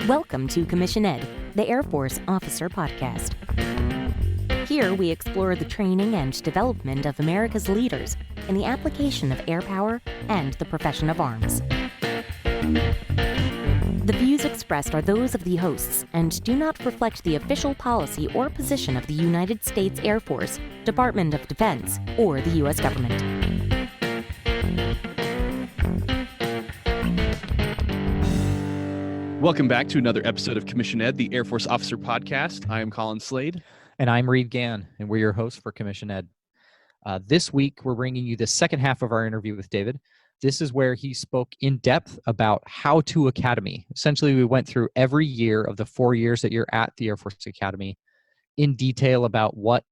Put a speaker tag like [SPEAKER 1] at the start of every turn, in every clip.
[SPEAKER 1] Welcome to Commission Ed, the Air Force Officer Podcast. Here we explore the training and development of America's leaders in the application of air power and the profession of arms. The views expressed are those of the hosts and do not reflect the official policy or position of the United States Air Force, Department of Defense, or the U.S. government.
[SPEAKER 2] Welcome back to another episode of Commission Ed, the Air Force Officer Podcast. I am Colin Slade.
[SPEAKER 3] And I'm Reed Gann, and we're your hosts for Commission Ed. This week, we're bringing you the second half of our interview with David. This is where he spoke in depth about How to Academy. Essentially, we went through every year of the 4 years that you're at the Air Force Academy in detail about what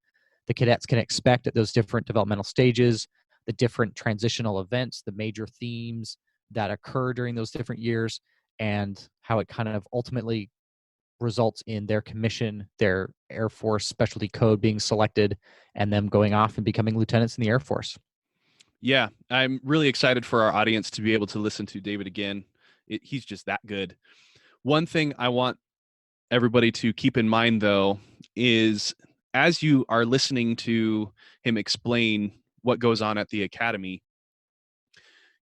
[SPEAKER 3] the cadets can expect at those different developmental stages, the different transitional events, the major themes that occur during those different years, and how it kind of ultimately results in their commission, their Air Force specialty code being selected, and them going off and becoming lieutenants in the Air Force.
[SPEAKER 2] Yeah, I'm really excited for our audience to be able to listen to David again. He's just that good. One thing I want everybody to keep in mind, though, is as you are listening to him explain what goes on at the Academy,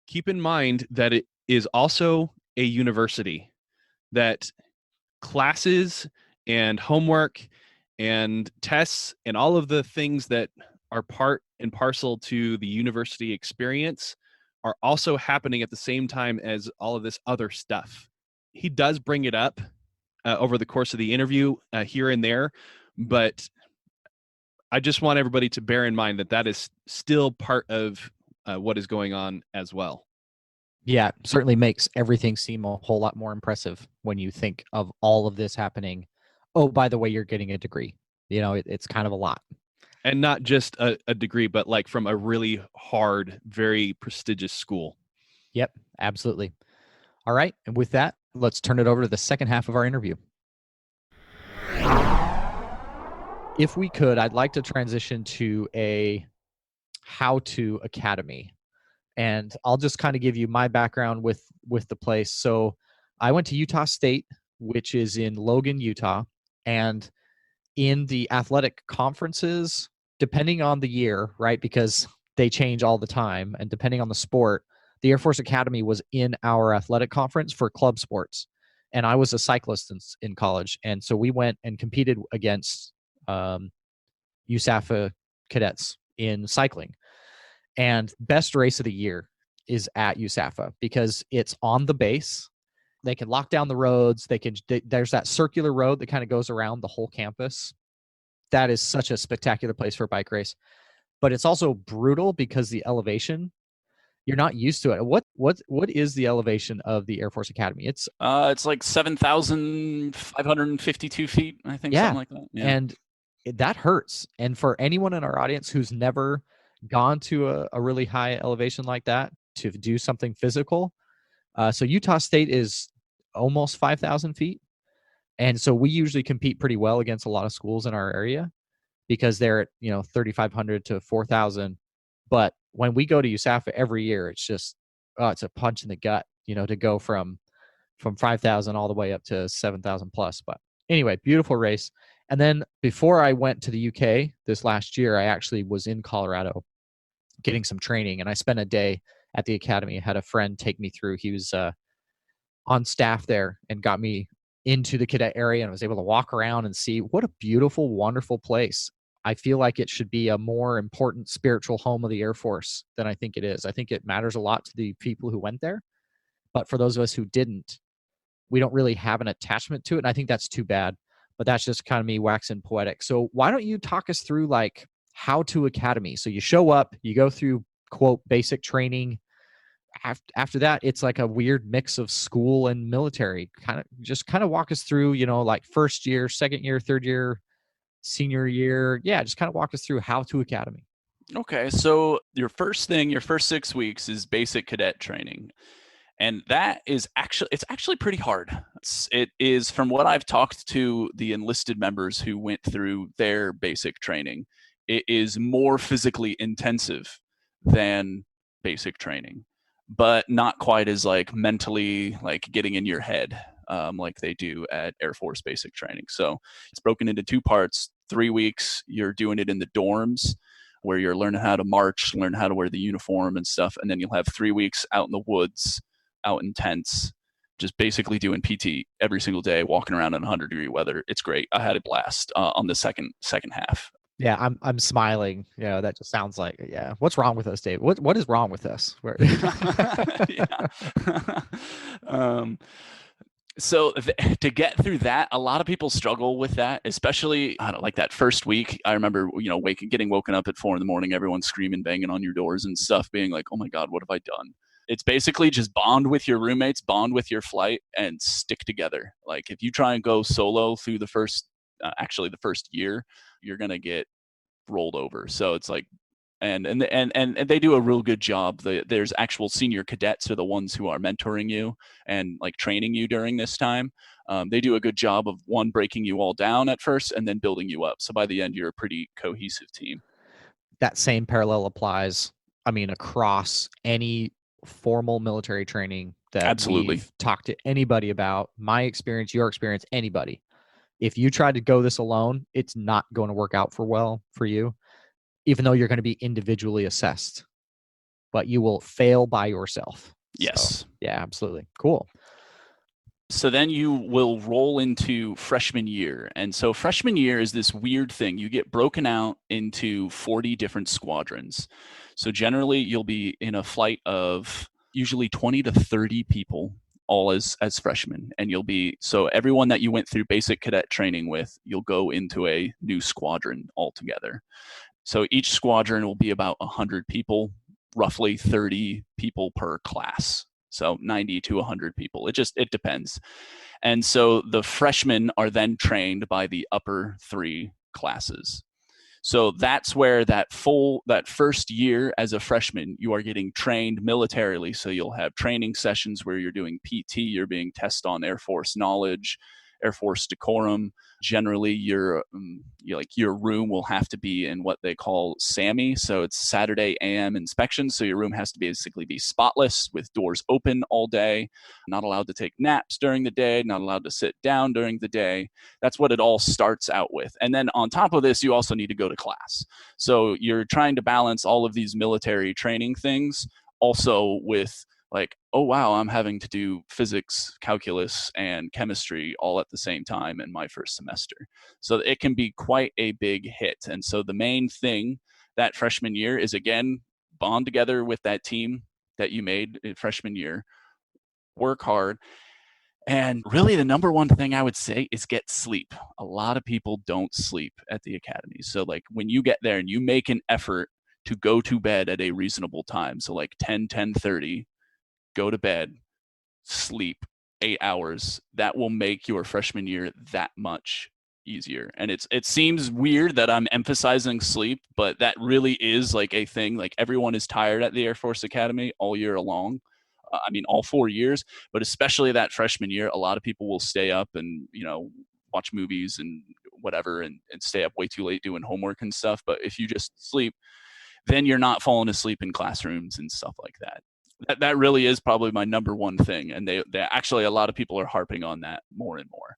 [SPEAKER 2] keep in mind that it is also a university, that classes and homework and tests and all of the things that are part and parcel to the university experience are also happening at the same time as all of this other stuff. He does bring it up over the course of the interview here and there, but I just want everybody to bear in mind that that is still part of what is going on as well.
[SPEAKER 3] Yeah, certainly makes everything seem a whole lot more impressive when you think of all of this happening. Oh, by the way, you're getting a degree. You know, it's kind of a lot.
[SPEAKER 2] And not just a degree, but like from a really hard, very prestigious school.
[SPEAKER 3] Yep, absolutely. All right. And with that, let's turn it over to the second half of our interview. If we could, I'd like to transition to a How to Academy. And I'll just kind of give you my background with the place. So I went to Utah State, which is in Logan, Utah. And in the athletic conferences, depending on the year, right, because they change all the time, and depending on the sport, the Air Force Academy was in our athletic conference for club sports. And I was a cyclist in college. And so we went and competed against USAFA cadets in cycling. And best race of the year is at USAFA because it's on the base. They can lock down the roads. There's that circular road that kind of goes around the whole campus. That is such a spectacular place for a bike race. But it's also brutal because the elevation, you're not used to it. What is the elevation of the Air Force Academy? It's
[SPEAKER 4] like 7,552 feet, I think, something like that. Yeah.
[SPEAKER 3] And that hurts. And for anyone in our audience who's never gone to a really high elevation like that to do something physical. So Utah State is almost 5,000 feet. And so we usually compete pretty well against a lot of schools in our area because they're at, 3,500 to 4,000. But when we go to USAFA every year, it's just, it's a punch in the gut, to go from 5,000 all the way up to 7,000 plus. But anyway, beautiful race. And then before I went to the UK this last year, I actually was in Colorado getting some training, and I spent a day at the academy. I had a friend take me through. He was on staff there and got me into the cadet area, and I was able to walk around and see what a beautiful, wonderful place. I feel like it should be a more important spiritual home of the Air Force than I think it is. I think it matters a lot to the people who went there, but for those of us who didn't, we don't really have an attachment to it, and I think that's too bad. But that's just kind of me waxing poetic. So why don't you talk us through like How to Academy? So you show up, you go through, quote, basic training. After that, it's like a weird mix of school and military. Kind of walk us through, like first year, second year, third year, senior year. Yeah, just kind of walk us through How to Academy.
[SPEAKER 4] Okay, so your first 6 weeks is basic cadet training. And that is it's actually pretty hard. It is, from what I've talked to the enlisted members who went through their basic training, it is more physically intensive than basic training, but not quite as like mentally like getting in your head. like they do at Air Force basic training. So it's broken into 2 parts. 3 weeks, you're doing it in the dorms where you're learning how to march, learn how to wear the uniform and stuff. And then you'll have 3 weeks out in the woods, out in tents, just basically doing PT every single day, walking around in 100-degree weather. It's great. I had a blast on the second half.
[SPEAKER 3] Yeah, I'm smiling. That just sounds like, what's wrong with us, Dave? What is wrong with us?
[SPEAKER 4] So to get through that, a lot of people struggle with that, especially like that first week. I remember, getting woken up at 4 a.m, everyone screaming, banging on your doors and stuff, being like, oh my God, what have I done? It's basically just bond with your roommates, bond with your flight, and stick together. Like if you try and go solo through the first year, you're going to get rolled over. So it's like, and they do a real good job. There's actual senior cadets are the ones who are mentoring you and like training you during this time. They do a good job of breaking you all down at first and then building you up. So by the end, you're a pretty cohesive team.
[SPEAKER 3] That same parallel applies, across any formal military training that
[SPEAKER 4] Absolutely.
[SPEAKER 3] we've talked to anybody about. My experience, your experience, anybody. If you try to go this alone, it's not going to work out for you, even though you're going to be individually assessed, but you will fail by yourself.
[SPEAKER 4] Yes.
[SPEAKER 3] So, yeah, absolutely. Cool.
[SPEAKER 4] So then you will roll into freshman year. And so freshman year is this weird thing. You get broken out into 40 different squadrons. So generally you'll be in a flight of usually 20 to 30 people, all as freshmen. And so everyone that you went through basic cadet training with, you'll go into a new squadron altogether. So each squadron will be about 100 people, roughly 30 people per class. So 90 to 100 people. It depends. And so the freshmen are then trained by the upper 3 classes. So that's where that first year as a freshman, you are getting trained militarily. So you'll have training sessions where you're doing PT, you're being tested on Air Force knowledge, Air Force decorum. Generally, your room will have to be in what they call SAMI, so it's Saturday AM inspection. So your room has to basically be spotless with doors open all day, not allowed to take naps during the day, not allowed to sit down during the day. That's what it all starts out with. And then on top of this, you also need to go to class. So you're trying to balance all of these military training things also with like, oh, wow, I'm having to do physics, calculus, and chemistry all at the same time in my first semester. So it can be quite a big hit. And so the main thing that freshman year is, again, bond together with that team that you made in freshman year, work hard. And really the number one thing I would say is get sleep. A lot of people don't sleep at the academy. So like when you get there and you make an effort to go to bed at a reasonable time, so like 10:30, go to bed, sleep 8 hours, that will make your freshman year that much easier. And it seems weird that I'm emphasizing sleep, but that really is like a thing. Like everyone is tired at the Air Force Academy all year long. All 4 years, but especially that freshman year, a lot of people will stay up and, watch movies and whatever and stay up way too late doing homework and stuff. But if you just sleep, then you're not falling asleep in classrooms and stuff like that. That really is probably my number one thing. And they actually, a lot of people are harping on that more and more.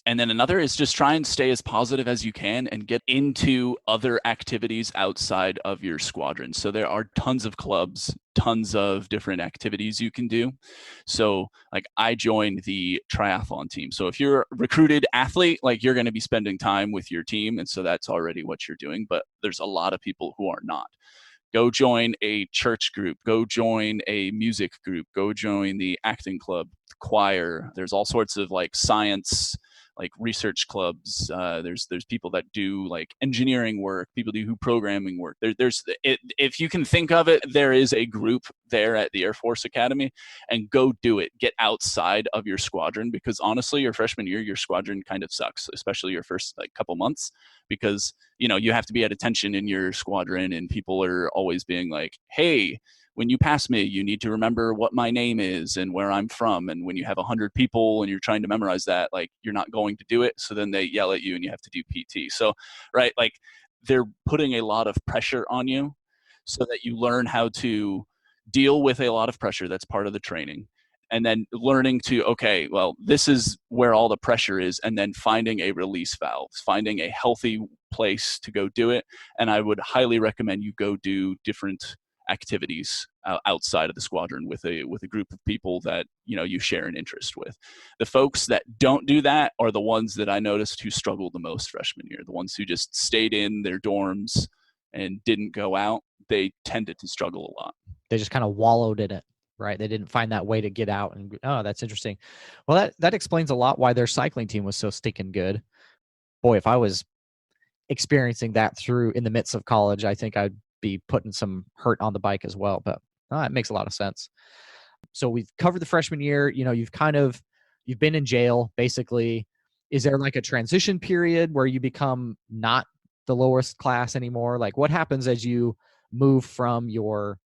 [SPEAKER 4] And then another is just try and stay as positive as you can and get into other activities outside of your squadron. So there are tons of clubs, tons of different activities you can do. So like I joined the triathlon team. So if you're a recruited athlete, like you're going to be spending time with your team. And so that's already what you're doing. But there's a lot of people who are not. Go join a church group, go join a music group, go join the acting club, the choir. There's all sorts of like science, like research clubs. There's people that do like engineering work, people do programming work. If you can think of it, there is a group there at the Air Force Academy, and go do it. Get outside of your squadron, because honestly, your freshman year, your squadron kind of sucks, especially your first like couple months, because you have to be at attention in your squadron, and people are always being like, hey, when you pass me, you need to remember what my name is and where I'm from. And when you have 100 people and you're trying to memorize that, like you're not going to do it. So then they yell at you and you have to do PT. So, right, like they're putting a lot of pressure on you so that you learn how to deal with a lot of pressure. That's part of the training. and then learning to, okay, well, this is where all the pressure is, and then finding a release valve, finding a healthy place to go do it. And I would highly recommend you go do different activities outside of the squadron with a group of people that you share an interest with. The folks that don't do that are the ones that I noticed who struggled the most freshman year. The ones who just stayed in their dorms and didn't go out, they tended to struggle a lot.
[SPEAKER 3] They just kind of wallowed in it, right? They didn't find that way to get out. And oh, that's interesting. Well, that explains a lot why their cycling team was so stinking good. Boy, if I was experiencing that through in the midst of college, I think I'd be putting some hurt on the bike as well. But it makes a lot of sense. So we've covered the freshman year. You've been in jail basically. Is there like a transition period where you become not the lowest class anymore? Like what happens as you move from your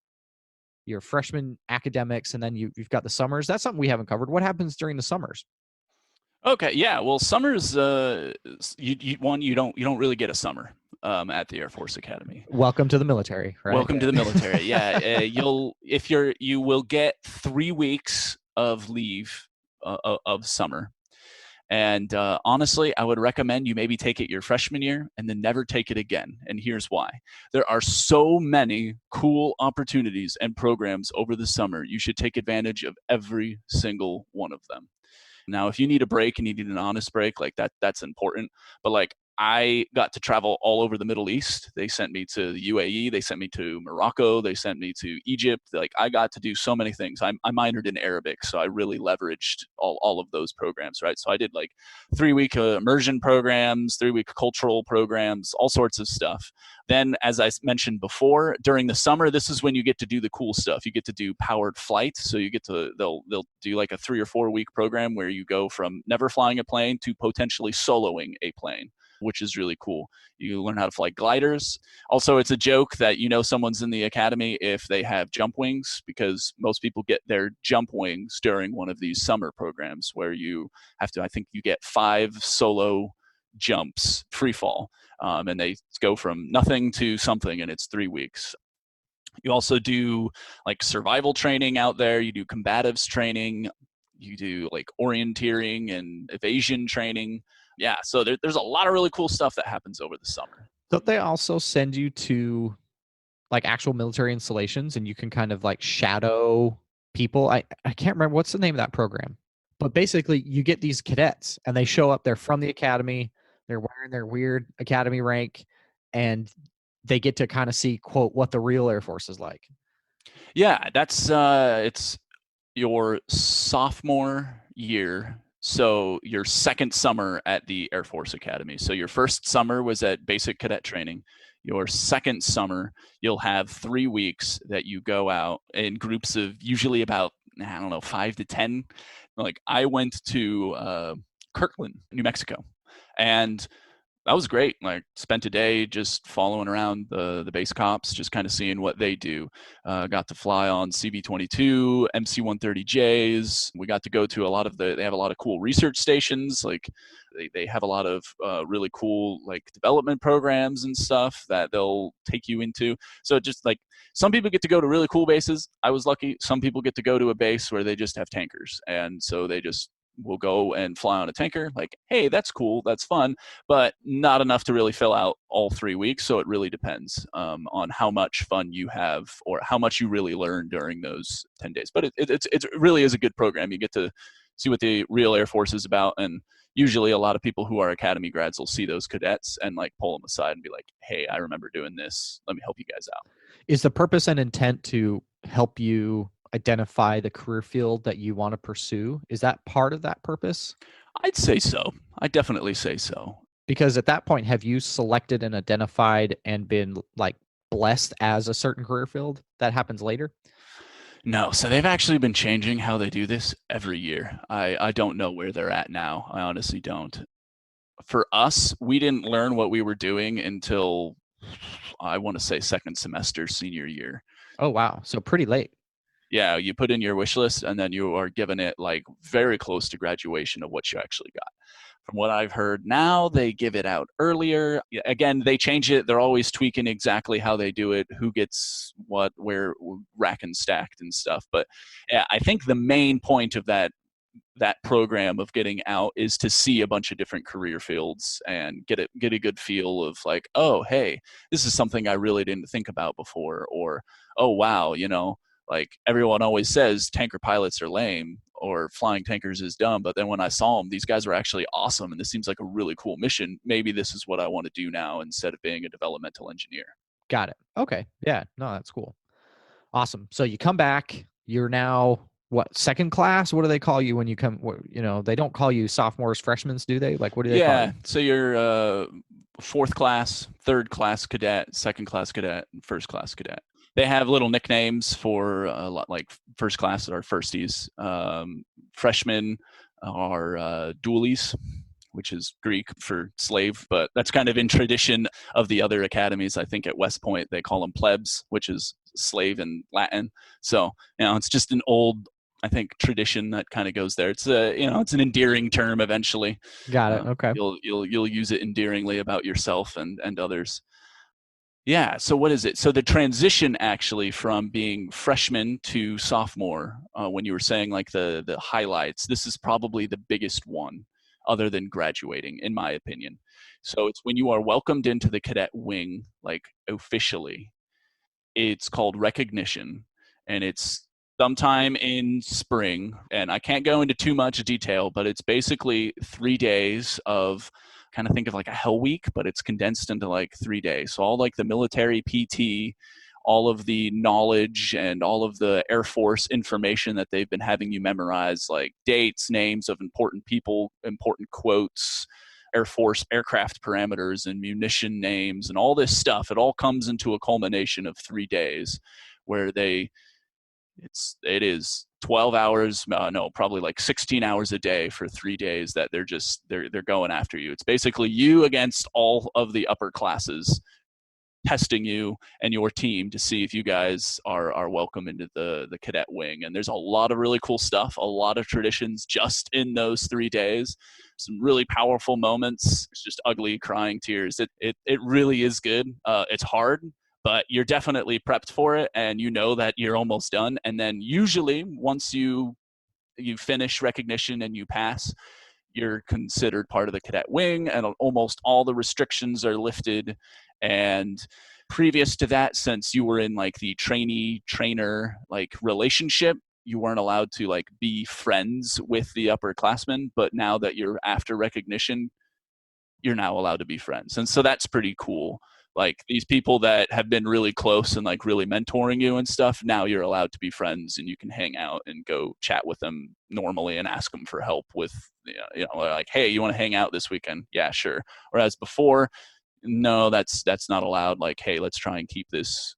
[SPEAKER 3] freshman academics and then you've got the summers? That's something we haven't covered. What happens during the summers?
[SPEAKER 4] Okay, yeah. Well, summers, you don't really get a summer at the Air Force Academy.
[SPEAKER 3] Welcome to the military, right?
[SPEAKER 4] Welcome to the military. Yeah, you will get 3 weeks of leave of summer, and honestly, I would recommend you maybe take it your freshman year and then never take it again. And here's why: there are so many cool opportunities and programs over the summer. You should take advantage of every single one of them. Now, if you need a break and you need an honest break, like that's important. But like I got to travel all over the Middle East. They sent me to the UAE. They sent me to Morocco. They sent me to Egypt. Like I got to do so many things. I minored in Arabic, so I really leveraged all of those programs, right? So I did like 3-week immersion programs, 3-week cultural programs, all sorts of stuff. Then, as I mentioned before, during the summer, this is when you get to do the cool stuff. You get to do powered flight. So you get to, they'll do like a 3 or 4 week program where you go from never flying a plane to potentially soloing a plane, which is really cool. You learn how to fly gliders. Also, it's a joke that someone's in the academy if they have jump wings, because most people get their jump wings during one of these summer programs where you have to, I think you get 5 solo jumps, free fall. And they go from nothing to something, and it's 3 weeks. You also do like survival training out there. You do combatives training. You do like orienteering and evasion training. Yeah, so there's a lot of really cool stuff that happens over the summer.
[SPEAKER 3] Don't they also send you to like actual military installations and you can kind of like shadow people? I can't remember what's the name of that program, but basically you get these cadets and they show up. They're from the academy. They're wearing their weird academy rank, and they get to kind of see, quote, what the real Air Force is like.
[SPEAKER 4] Yeah, that's it's your sophomore year. So your second summer at the Air Force Academy. So your first summer was at basic cadet training. Your second summer, you'll have 3 weeks that you go out in groups of usually about, 5 to 10. Like I went to Kirkland, New Mexico, and that was great. Like spent a day just following around the base cops, just kind of seeing what they do. Got to fly on CV-22, MC-130Js. We got to go to they have a lot of cool research stations. Like they have a lot of really cool like development programs and stuff that they'll take you into. So just like some people get to go to really cool bases. I was lucky. Some people get to go to a base where they just have tankers. And so they just will go and fly on a tanker. Like, hey, that's cool, that's fun, but not enough to really fill out all 3 weeks. So it really depends on how much fun you have or how much you really learn during those 10 days. But it really is a good program. You get to see what the real Air Force is about. And usually a lot of people who are academy grads will see those cadets and like pull them aside and be like, hey, I remember doing this. Let me help you guys out.
[SPEAKER 3] Is the purpose and intent to help you identify the career field that you want to pursue? Is that part of that purpose?
[SPEAKER 4] I'd say so. I definitely say so.
[SPEAKER 3] Because at that point, have you selected and identified and been like blessed as a certain career field that happens later?
[SPEAKER 4] No. So they've actually been changing how they do this every year. I don't know where they're at now. I honestly don't. For us, we didn't learn what we were doing until I want to say second semester, senior year.
[SPEAKER 3] Oh, wow. So pretty late.
[SPEAKER 4] Yeah, you put in your wish list and then you are given it like very close to graduation of what you actually got. From what I've heard now, they give it out earlier. Again, they change it. They're always tweaking exactly how they do it, who gets what, where, rack and stacked and stuff. But yeah, I think the main point of that program of getting out is to see a bunch of different career fields and get a good feel of like, oh, hey, this is something I really didn't think about before, or oh wow, like everyone always says tanker pilots are lame or flying tankers is dumb, but then when I saw them, these guys were actually awesome, and this seems like a really cool mission. Maybe this is what I want to do now instead of being a developmental engineer.
[SPEAKER 3] Got it. Okay. Yeah. No, that's cool. Awesome. So you come back, you're now what, second class? What do they call you when you come? They don't call you sophomores, freshmen, do they? Like, what do they call you?
[SPEAKER 4] So you're fourth class, third class cadet, second class cadet, and first class cadet. They have little nicknames for a lot, like first class are firsties. Freshmen are doolies, which is Greek for slave, but that's kind of in tradition of the other academies. I think at West Point, they call them plebs, which is slave in Latin. So, it's just an old, I think, tradition that kind of goes there. It's it's an endearing term eventually.
[SPEAKER 3] Got it. Okay.
[SPEAKER 4] You'll use it endearingly about yourself and others. Yeah. So what is it? So the transition actually from being freshman to sophomore, when you were saying like the highlights, this is probably the biggest one other than graduating, in my opinion. So it's when you are welcomed into the cadet wing, like officially. It's called recognition, and it's sometime in spring. And I can't go into too much detail, but it's basically 3 days of, kind of think of like a hell week, but it's condensed into like 3 days. So all like the military PT, all of the knowledge and all of the Air Force information that they've been having you memorize, like dates, names of important people, important quotes, Air Force aircraft parameters and munition names and all this stuff. It all comes into a culmination of 3 days where it is 12 hours, probably like 16 hours a day for 3 days that they're going after you. It's basically you against all of the upper classes, testing you and your team to see if you guys are welcome into the cadet wing. And there's a lot of really cool stuff, a lot of traditions just in those 3 days. Some really powerful moments. It's just ugly crying tears. It really is good. It's hard, but you're definitely prepped for it, and you know that you're almost done. And then usually once you finish recognition and you pass, you're considered part of the cadet wing, and almost all the restrictions are lifted. And previous to that, since you were in like the trainee-trainer like relationship, you weren't allowed to like be friends with the upperclassmen. But now that you're after recognition, you're now allowed to be friends. And so that's pretty cool. Like these people that have been really close and like really mentoring you and stuff, now you're allowed to be friends and you can hang out and go chat with them normally and ask them for help with, like, hey, you want to hang out this weekend? Yeah, sure. Whereas before, no, that's not allowed. Like, hey, let's try and keep this,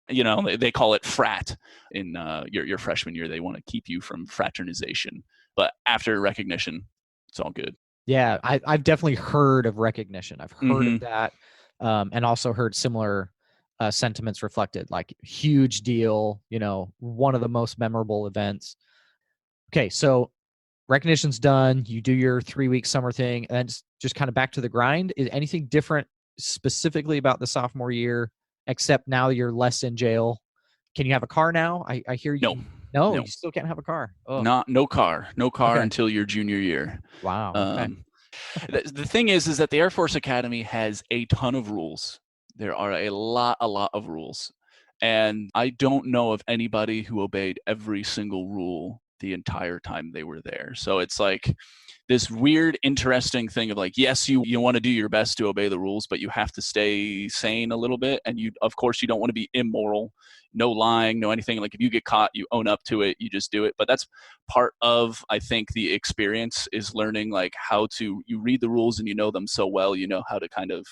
[SPEAKER 4] they call it frat in your freshman year. They want to keep you from fraternization. But after recognition, it's all good.
[SPEAKER 3] Yeah, I've definitely heard of recognition. I've heard of that. And also heard similar sentiments reflected, like huge deal, one of the most memorable events. Okay, so recognition's done. You do your 3-week summer thing, and then just kind of back to the grind. Is anything different specifically about the sophomore year, except now you're less in jail? Can you have a car now? I hear you. No, you still can't have a car. Oh.
[SPEAKER 4] No car until your junior year.
[SPEAKER 3] Wow. Okay.
[SPEAKER 4] The thing is that the Air Force Academy has a ton of rules. There are a lot of rules. And I don't know of anybody who obeyed every single rule the entire time they were there. So it's like this weird, interesting thing of like, yes, you want to do your best to obey the rules, but you have to stay sane a little bit. And of course, you don't want to be immoral. No lying, no anything. Like if you get caught, you own up to it, you just do it. But that's part of, I think, the experience is learning like how to, you read the rules and you know them so well, you know how to kind of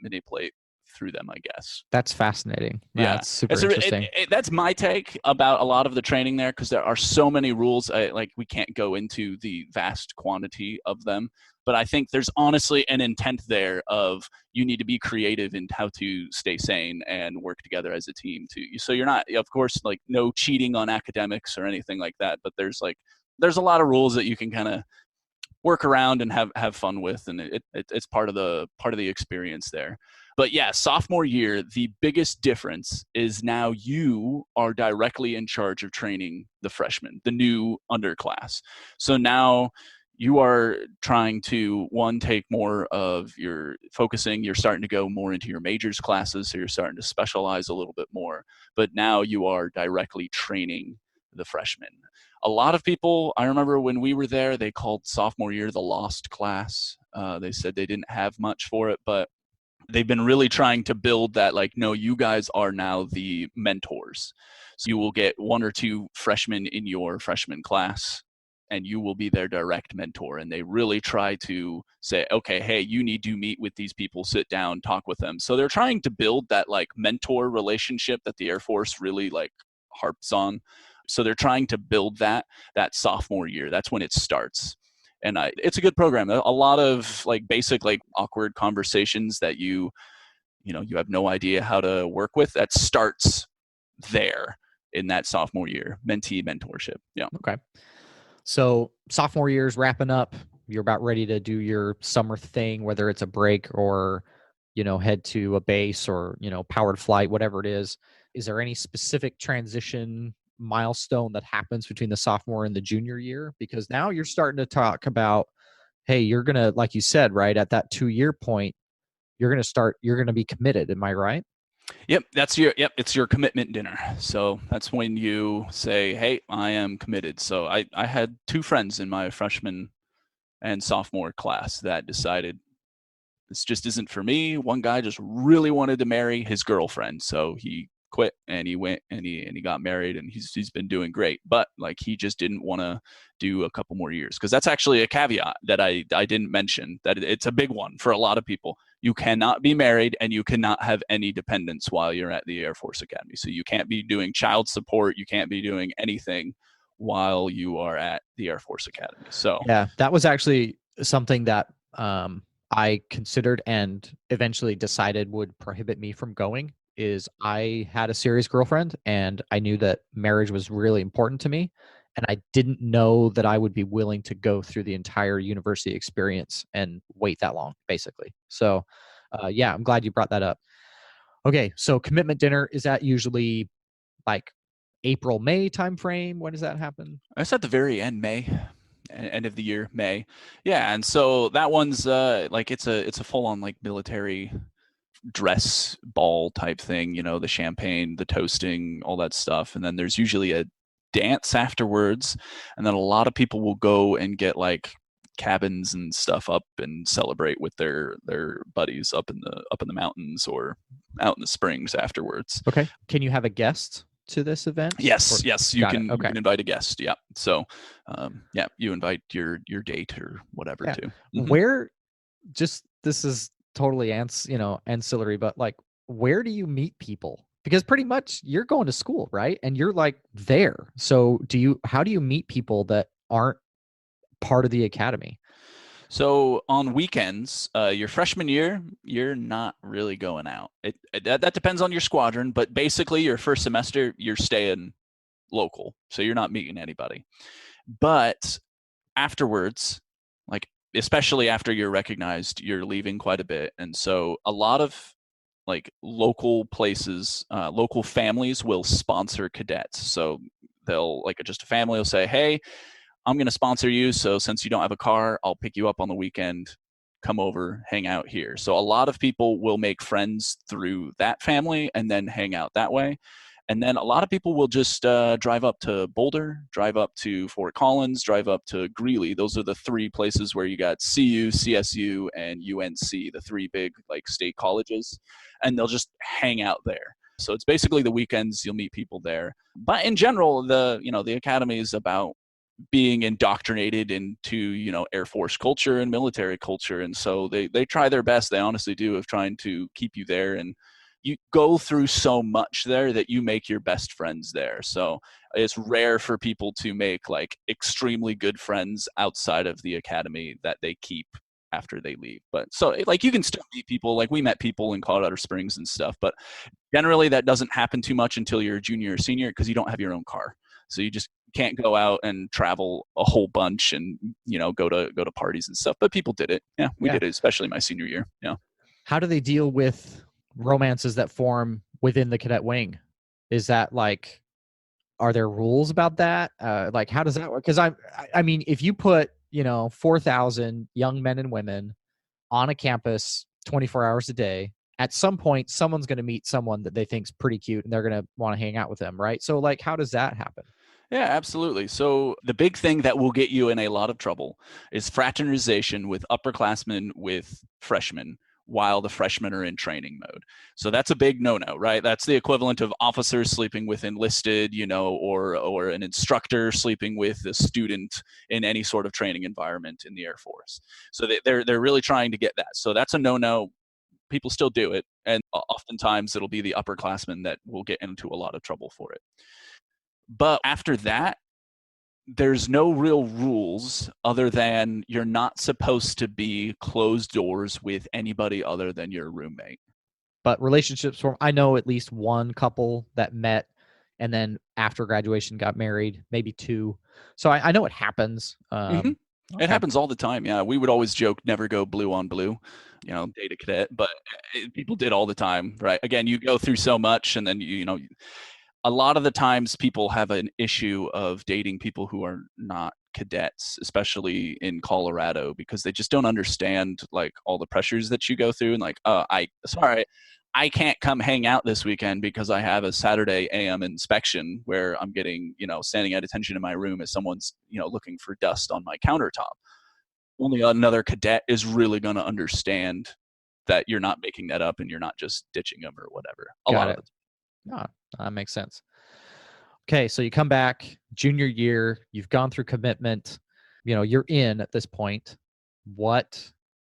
[SPEAKER 4] manipulate through them, I guess.
[SPEAKER 3] That's fascinating. Yeah, that's super interesting.
[SPEAKER 4] That's my take about a lot of the training there, because there are so many rules. Like we can't go into the vast quantity of them. But I think there's honestly an intent there of you need to be creative in how to stay sane and work together as a team too. So you're not, of course, like no cheating on academics or anything like that. But there's a lot of rules that you can kind of work around and have fun with, and it's part of the experience there. But yeah, sophomore year, the biggest difference is now you are directly in charge of training the freshmen, the new underclass. So now you are trying to, one, take more of your focusing, you're starting to go more into your majors classes, so you're starting to specialize a little bit more. But now you are directly training the freshmen. A lot of people, I remember when we were there, they called sophomore year the lost class. They said they didn't have much for it, but they've been really trying to build that, like, no, you guys are now the mentors. So you will get one or two freshmen in your freshman class, and you will be their direct mentor. And they really try to say, okay, hey, you need to meet with these people, sit down, talk with them. So they're trying to build that like mentor relationship that the Air Force really like harps on. So they're trying to build that sophomore year. That's when it starts. And it's a good program. A lot of like basic, like awkward conversations that you have no idea how to work with, that starts there in that sophomore year, mentee mentorship. Yeah.
[SPEAKER 3] Okay. So sophomore year is wrapping up. You're about ready to do your summer thing, whether it's a break or, head to a base or, powered flight, whatever it is. Is there any specific transition milestone that happens between the sophomore and the junior year? Because now you're starting to talk about, hey, you're going to, like you said, right, at that 2-year point, you're going to be committed. Am I right?
[SPEAKER 4] Yep. It's your commitment dinner. So that's when you say, hey, I am committed. So I had 2 friends in my freshman and sophomore class that decided this just isn't for me. One guy just really wanted to marry his girlfriend. So he quit and he went and he got married, and he's been doing great. But like, he just didn't want to do a couple more years, because that's actually a caveat that I didn't mention, that it's a big one for a lot of people. You cannot be married and you cannot have any dependents while you're at the Air Force Academy. So you can't be doing child support. You can't be doing anything while you are at the Air Force Academy. So
[SPEAKER 3] yeah, that was actually something that I considered and eventually decided would prohibit me from going. Is I had a serious girlfriend, and I knew that marriage was really important to me, and I didn't know that I would be willing to go through the entire university experience and wait that long, basically. So yeah, I'm glad you brought that up. Okay, so commitment dinner, is that usually like April, May timeframe? When does that happen?
[SPEAKER 4] it's at the very end, end of the year, May. Yeah, and so that one's like it's a full on like military dress ball type thing, the champagne, the toasting, all that stuff. And then there's usually a dance afterwards, and then a lot of people will go and get like cabins and stuff up and celebrate with their buddies up in the mountains or out in the springs afterwards.
[SPEAKER 3] Okay. Can you have a guest to this event?
[SPEAKER 4] Yes, you can,
[SPEAKER 3] okay.
[SPEAKER 4] You can invite a guest. Yeah. So you invite your date or whatever too. Mm-hmm.
[SPEAKER 3] Where, just, this is totally ancillary, but like, where do you meet people? Because pretty much you're going to school, right? And you're like there. So how do you meet people that aren't part of the academy?
[SPEAKER 4] So on weekends, your freshman year, you're not really going out. That depends on your squadron, but basically your first semester, you're staying local. So you're not meeting anybody. But afterwards, like, especially after you're recognized, you're leaving quite a bit. And so a lot of like local places, local families will sponsor cadets. So they'll, like, just a family will say, hey, I'm going to sponsor you. So since you don't have a car, I'll pick you up on the weekend, come over, hang out here. So a lot of people will make friends through that family and then hang out that way. And then a lot of people will just drive up to Boulder, drive up to Fort Collins, drive up to Greeley. Those are the 3 places where you got CU, CSU, and UNC, the 3 big like state colleges. And they'll just hang out there. So it's basically the weekends, you'll meet people there. But in general, the academy is about being indoctrinated into, Air Force culture and military culture. And so they try their best, they honestly do, of trying to keep you there. And you go through so much there that you make your best friends there. So it's rare for people to make like extremely good friends outside of the academy that they keep after they leave. But so like you can still meet people, like we met people in Colorado Springs and stuff, but generally that doesn't happen too much until you're a junior or senior, because you don't have your own car. So you just can't go out and travel a whole bunch and, go to parties and stuff, but people did it. Yeah, we did it, especially my senior year. Yeah.
[SPEAKER 3] How do they deal with romances that form within the cadet wing? Is that like, are there rules about that? Like, how does that work? Because I mean, if you put 4,000 young men and women on a campus 24 hours a day, at some point, someone's going to meet someone that they think's pretty cute, and they're going to want to hang out with them, right? So, like, how does that happen?
[SPEAKER 4] Yeah, absolutely. So the big thing that will get you in a lot of trouble is fraternization with upperclassmen with freshmen while the freshmen are in training mode. So that's a big no-no, right? That's the equivalent of officers sleeping with enlisted, or an instructor sleeping with a student in any sort of training environment in the Air Force. So they're really trying to get that. So that's a no-no. People still do it, and oftentimes it'll be the upperclassmen that will get into a lot of trouble for it. But after that, there's no real rules other than you're not supposed to be closed doors with anybody other than your roommate.
[SPEAKER 3] But relationships form. I know at least one couple that met and then after graduation got married, maybe two. So I know it happens.
[SPEAKER 4] Okay. It happens all the time. Yeah, we would always joke, never go blue on blue, date a cadet, but people did all the time, right? Again, you go through so much, and then a lot of the times people have an issue of dating people who are not cadets, especially in Colorado, because they just don't understand like all the pressures that you go through, and like, I can't come hang out this weekend because I have a Saturday AM inspection where I'm getting, standing at attention in my room as someone's, looking for dust on my countertop. Only another cadet is really going to understand that you're not making that up and you're not just ditching them or whatever. A lot of it.
[SPEAKER 3] No, that makes sense. Okay, so you come back junior year, you've gone through commitment, you're in at this point.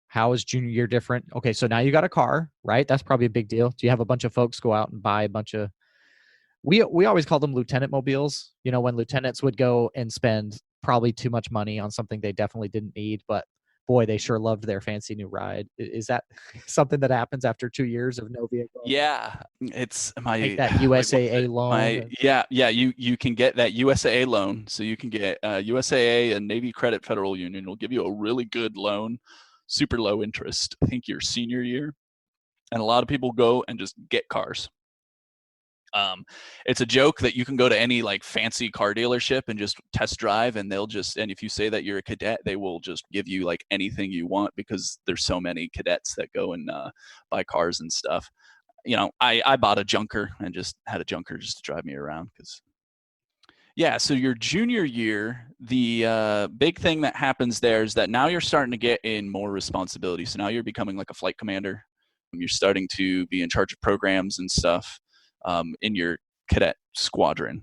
[SPEAKER 3] How is junior year different? Okay, so now you got a car, right? That's probably a big deal. Do you have a bunch of folks go out and buy a bunch of, we always call them lieutenant mobiles, when lieutenants would go and spend probably too much money on something they definitely didn't need, but boy, they sure loved their fancy new ride. Is that something that happens after 2 years of no vehicle?
[SPEAKER 4] Yeah, it's
[SPEAKER 3] take that USAA loan.
[SPEAKER 4] You can get that USAA loan. So you can get USAA and Navy Credit Federal Union will give you a really good loan, super low interest. I think your senior year, and a lot of people go and just get cars. It's a joke that you can go to any like fancy car dealership and just test drive, and and if you say that you're a cadet, they will just give you like anything you want because there's so many cadets that go and buy cars and stuff. I bought a junker and just had a junker just to drive me around so your junior year, the big thing that happens there is that now you're starting to get in more responsibility. So now you're becoming like a flight commander. You're starting to be in charge of programs and stuff. In your cadet squadron.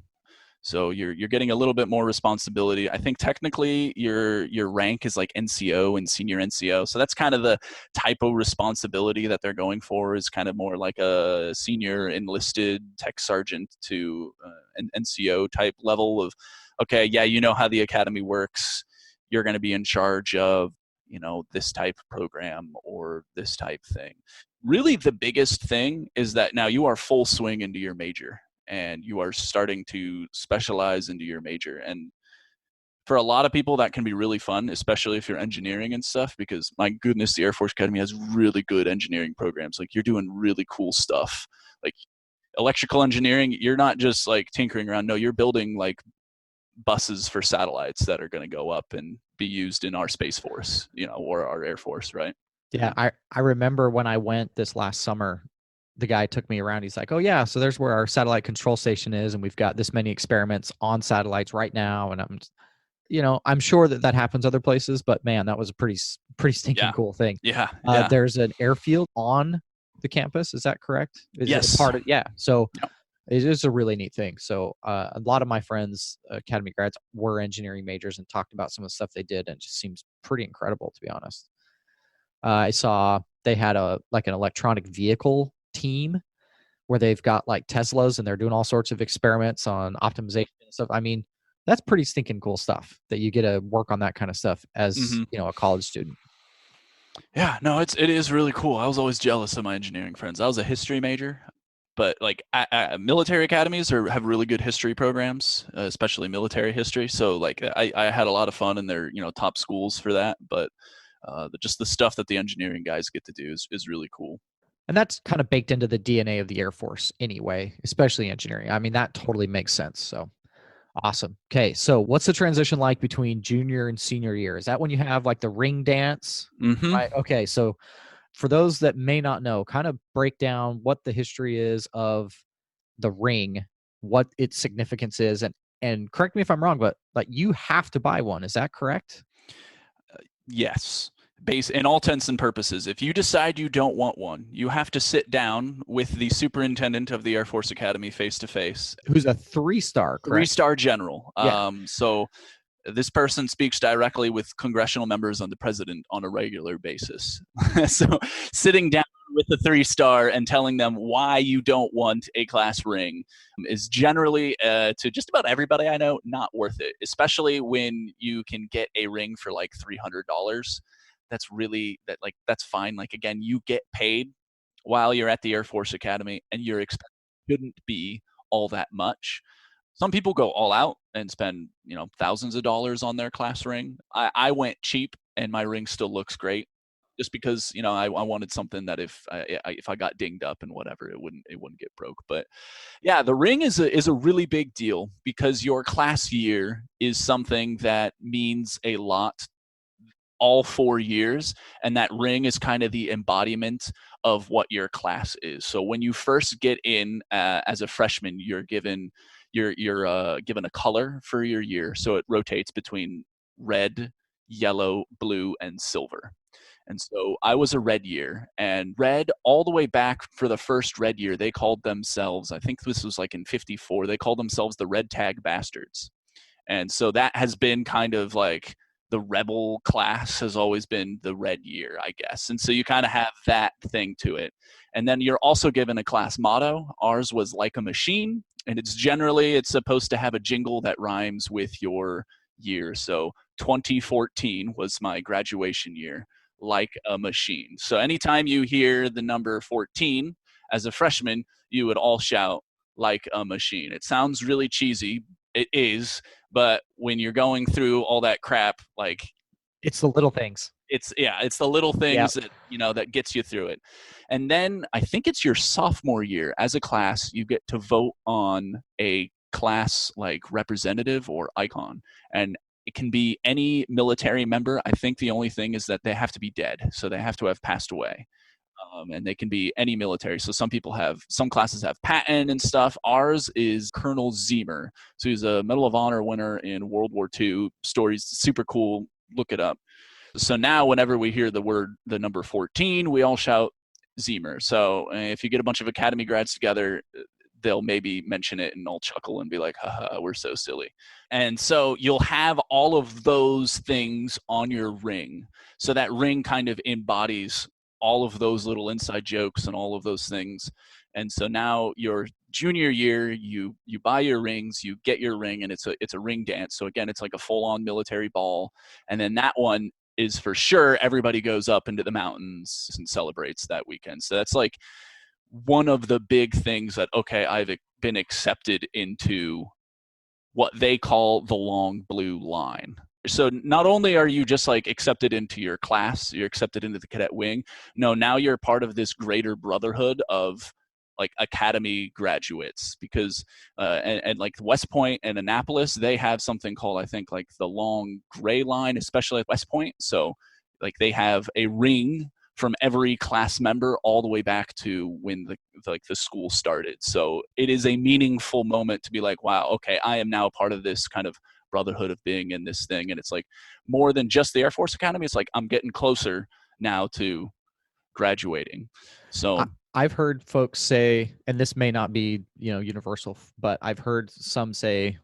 [SPEAKER 4] So you're getting a little bit more responsibility. I think technically your rank is like NCO and senior NCO. So that's kind of the type of responsibility that they're going for, is kind of more like a senior enlisted tech sergeant to an NCO type level of, okay, yeah, you know how the academy works. You're going to be in charge of, this type of program or this type thing. Really, the biggest thing is that now you are full swing into your major and you are starting to specialize into your major. And for a lot of people, that can be really fun, especially if you're engineering and stuff, because my goodness, the Air Force Academy has really good engineering programs. Like, you're doing really cool stuff. Like electrical engineering, you're not just like tinkering around. No, you're building like buses for satellites that are going to go up and be used in our Space Force, or our Air Force, right?
[SPEAKER 3] Yeah, I remember when I went this last summer, the guy took me around. He's like, oh yeah, so there's where our satellite control station is, and we've got this many experiments on satellites right now. And I'm sure that happens other places, but man, that was a pretty stinking cool thing.
[SPEAKER 4] Yeah.
[SPEAKER 3] There's an airfield on the campus. Is that correct?
[SPEAKER 4] Yes.
[SPEAKER 3] So it is a really neat thing. So a lot of my friends, academy grads, were engineering majors and talked about some of the stuff they did, and it just seems pretty incredible, to be honest. I saw they had an electronic vehicle team where they've got like Teslas and they're doing all sorts of experiments on optimization and stuff. I mean, that's pretty stinking cool stuff that you get to work on that kind of stuff as, a college student.
[SPEAKER 4] Yeah, no, it is really cool. I was always jealous of my engineering friends. I was a history major. but like military academies have really good history programs, especially military history. So like I had a lot of fun in their top schools for that. But just the stuff that the engineering guys get to do is really cool.
[SPEAKER 3] And that's kind of baked into the DNA of the Air Force anyway, especially engineering. I mean, that totally makes sense. So awesome. Okay, so what's the transition like between junior and senior year? Is that when you have like the ring dance?
[SPEAKER 4] Mm-hmm.
[SPEAKER 3] Right. Okay, so for those that may not know, kind of break down what the history is of the ring, what its significance is, and correct me if I'm wrong, but like you have to buy one. Is that correct?
[SPEAKER 4] Yes. In all intents and purposes, if you decide you don't want one, you have to sit down with the superintendent of the Air Force Academy face to face.
[SPEAKER 3] Who's a 3-star, correct?
[SPEAKER 4] 3-star general.
[SPEAKER 3] Yeah.
[SPEAKER 4] So this person speaks directly with congressional members and the president on a regular basis. So sitting down with the 3-star and telling them why you don't want a class ring is generally, to just about everybody I know, not worth it, especially when you can get a ring for like $300. That's fine. Like, again, you get paid while you're at the Air Force Academy, and your expense shouldn't be all that much. Some people go all out and spend, thousands of dollars on their class ring. I went cheap, and my ring still looks great, just because I wanted something that if I got dinged up and whatever, it wouldn't get broke. But yeah, the ring is a really big deal, because your class year is something that means a lot all 4 years, and that ring is kind of the embodiment of what your class is. So when you first get in as a freshman, you're given given a color for your year. So it rotates between red, yellow, blue, and silver. And so I was a red year, and red all the way back for the first red year, they called themselves, I think this was like in 54, they called themselves the Red Tag Bastards. And so that has been kind of like the rebel class has always been the red year, I guess. And so you kind of have that thing to it. And then you're also given a class motto. Ours was like a machine, and it's supposed to have a jingle that rhymes with your year. So 2014 was my graduation year, like a machine. So anytime you hear the number 14 as a freshman, you would all shout like a machine. It sounds really cheesy. It is, but when you're going through all that crap, like,
[SPEAKER 3] it's the little things.
[SPEAKER 4] It's the little things that that gets you through it. And then I think it's your sophomore year as a class, you get to vote on a class like representative or icon, and it can be any military member. I think the only thing is that they have to be dead, so they have to have passed away. And they can be any military. So some classes have Patton and stuff. Ours is Colonel Zeamer. So he's a Medal of Honor winner in World War II. Stories, super cool. Look it up. So now whenever we hear the number 14, we all shout Zeamer. So if you get a bunch of Academy grads together, they'll maybe mention it and I'll chuckle and be like, haha, we're so silly. And so you'll have all of those things on your ring. So that ring kind of embodies all of those little inside jokes and all of those things. And so now your junior year, you buy your rings, you get your ring, and it's a ring dance. So again, it's like a full-on military ball. And then that one is for sure everybody goes up into the mountains and celebrates that weekend. So that's like one of the big things that, okay, I've been accepted into what they call the long blue line. So not only are you just like accepted into your class, you're accepted into the cadet wing. No, now you're part of this greater brotherhood of like academy graduates, because and like West Point and Annapolis, they have something called, I think, like the long gray line, especially at West Point. So like they have a ring from every class member all the way back to when the school started. So it is a meaningful moment to be like, wow, okay, I am now part of this kind of brotherhood of being in this thing. And it's like more than just the Air Force Academy. It's like I'm getting closer now to graduating. So
[SPEAKER 3] I've heard folks say, and this may not be universal, but I've heard some say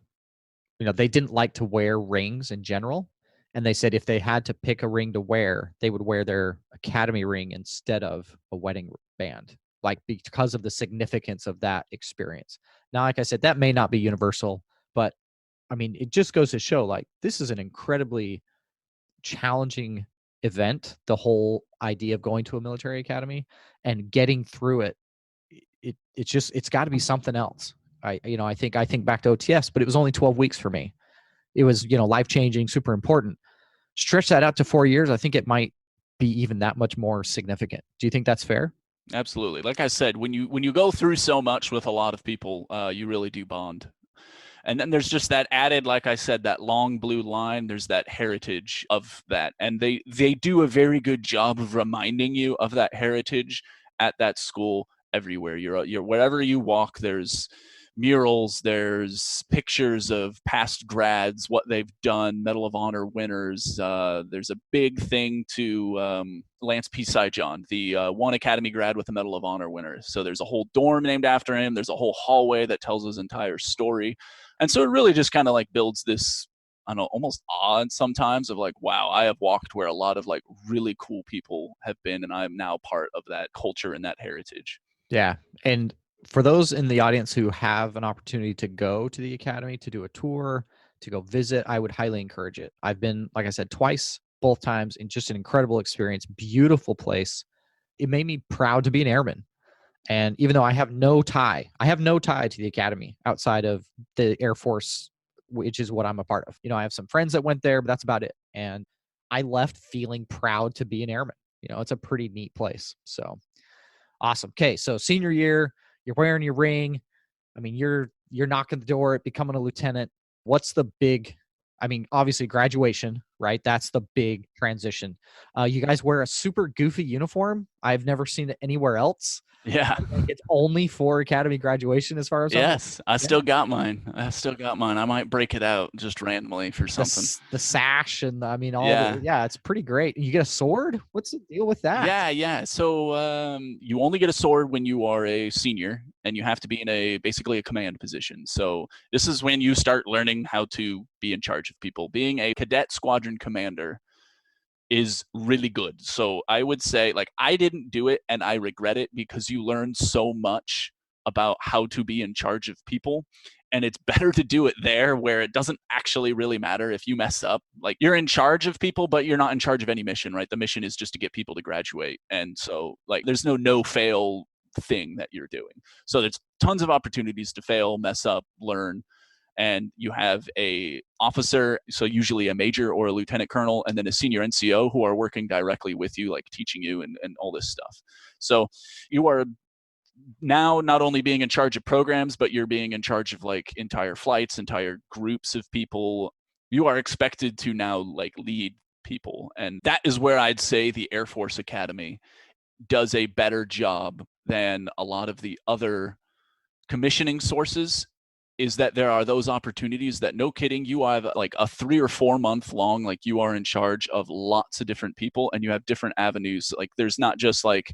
[SPEAKER 3] they didn't like to wear rings in general, and they said if they had to pick a ring to wear, they would wear their academy ring instead of a wedding band, like because of the significance of that experience. Now, like I said, that may not be universal, but I mean, it just goes to show, like, this is an incredibly challenging event, the whole idea of going to a military academy and getting through it. it's got to be something else. I think back to OTS, but it was only 12 weeks for me. It was, life-changing, super important. Stretch that out to 4 years, I think it might be even that much more significant. Do you think that's fair?
[SPEAKER 4] Absolutely. Like I said, when you go through so much with a lot of people, you really do bond. And then there's just that added, like I said, that long blue line, there's that heritage of that. And they do a very good job of reminding you of that heritage at that school everywhere. You're wherever you walk, there's murals, there's pictures of past grads, what they've done, Medal of Honor winners. There's a big thing to Lance P. Saijon, the one Academy grad with the Medal of Honor winner. So there's a whole dorm named after him. There's a whole hallway that tells his entire story. And so it really just kind of like builds this, I don't know, almost awe sometimes of like, wow, I have walked where a lot of like really cool people have been, and I am now part of that culture and that heritage.
[SPEAKER 3] Yeah. And for those in the audience who have an opportunity to go to the academy, to do a tour, to go visit, I would highly encourage it. I've been, like I said, twice, both times, in just an incredible experience, beautiful place. It made me proud to be an airman. And even though I have no tie to the academy outside of the Air Force, which is what I'm a part of. I have some friends that went there, but that's about it. And I left feeling proud to be an airman. It's a pretty neat place. So awesome. Okay. So senior year, you're wearing your ring. I mean, you're knocking the door at becoming a lieutenant. What's the big, obviously graduation, right? That's the big transition. You guys wear a super goofy uniform. I've never seen it anywhere else.
[SPEAKER 4] Yeah.
[SPEAKER 3] It's only for academy graduation as far as
[SPEAKER 4] yes, I still got mine. I might break it out just randomly for something.
[SPEAKER 3] The sash and it's pretty great. You get a sword? What's the deal with that?
[SPEAKER 4] Yeah. So you only get a sword when you are a senior, and you have to be in basically a command position. So this is when you start learning how to be in charge of people. Being a cadet squadron commander is really good. So I would say, like, I didn't do it and I regret it, because you learn so much about how to be in charge of people. And it's better to do it there, where it doesn't actually really matter if you mess up. Like, you're in charge of people, but you're not in charge of any mission, right? The mission is just to get people to graduate. And so, like, there's no fail thing that you're doing. So there's tons of opportunities to fail, mess up, learn. And you have a officer, so usually a major or a lieutenant colonel, and then a senior NCO who are working directly with you, like teaching you and all this stuff. So you are now not only being in charge of programs, but you're being in charge of like entire flights, entire groups of people. You are expected to now like lead people. And that is where I'd say the Air Force Academy does a better job than a lot of the other commissioning sources, is that there are those opportunities that, no kidding, you have like a 3 or 4 month long, like you are in charge of lots of different people, and you have different avenues. Like, there's not just like,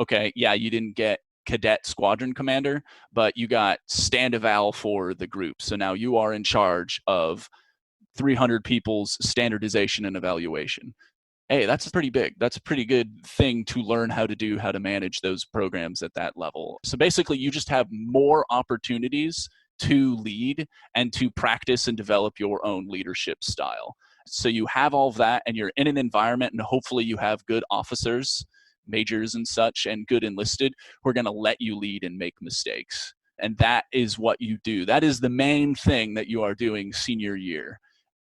[SPEAKER 4] okay, yeah, you didn't get cadet squadron commander, but you got stand eval for the group. So now you are in charge of 300 people's standardization and evaluation. Hey, that's pretty big. That's a pretty good thing to learn how to manage those programs at that level. So basically, you just have more opportunities to lead and to practice and develop your own leadership style. So you have all of that, and you're in an environment, and hopefully you have good officers, majors and such, and good enlisted who are going to let you lead and make mistakes. And that is what you do. That is the main thing that you are doing senior year.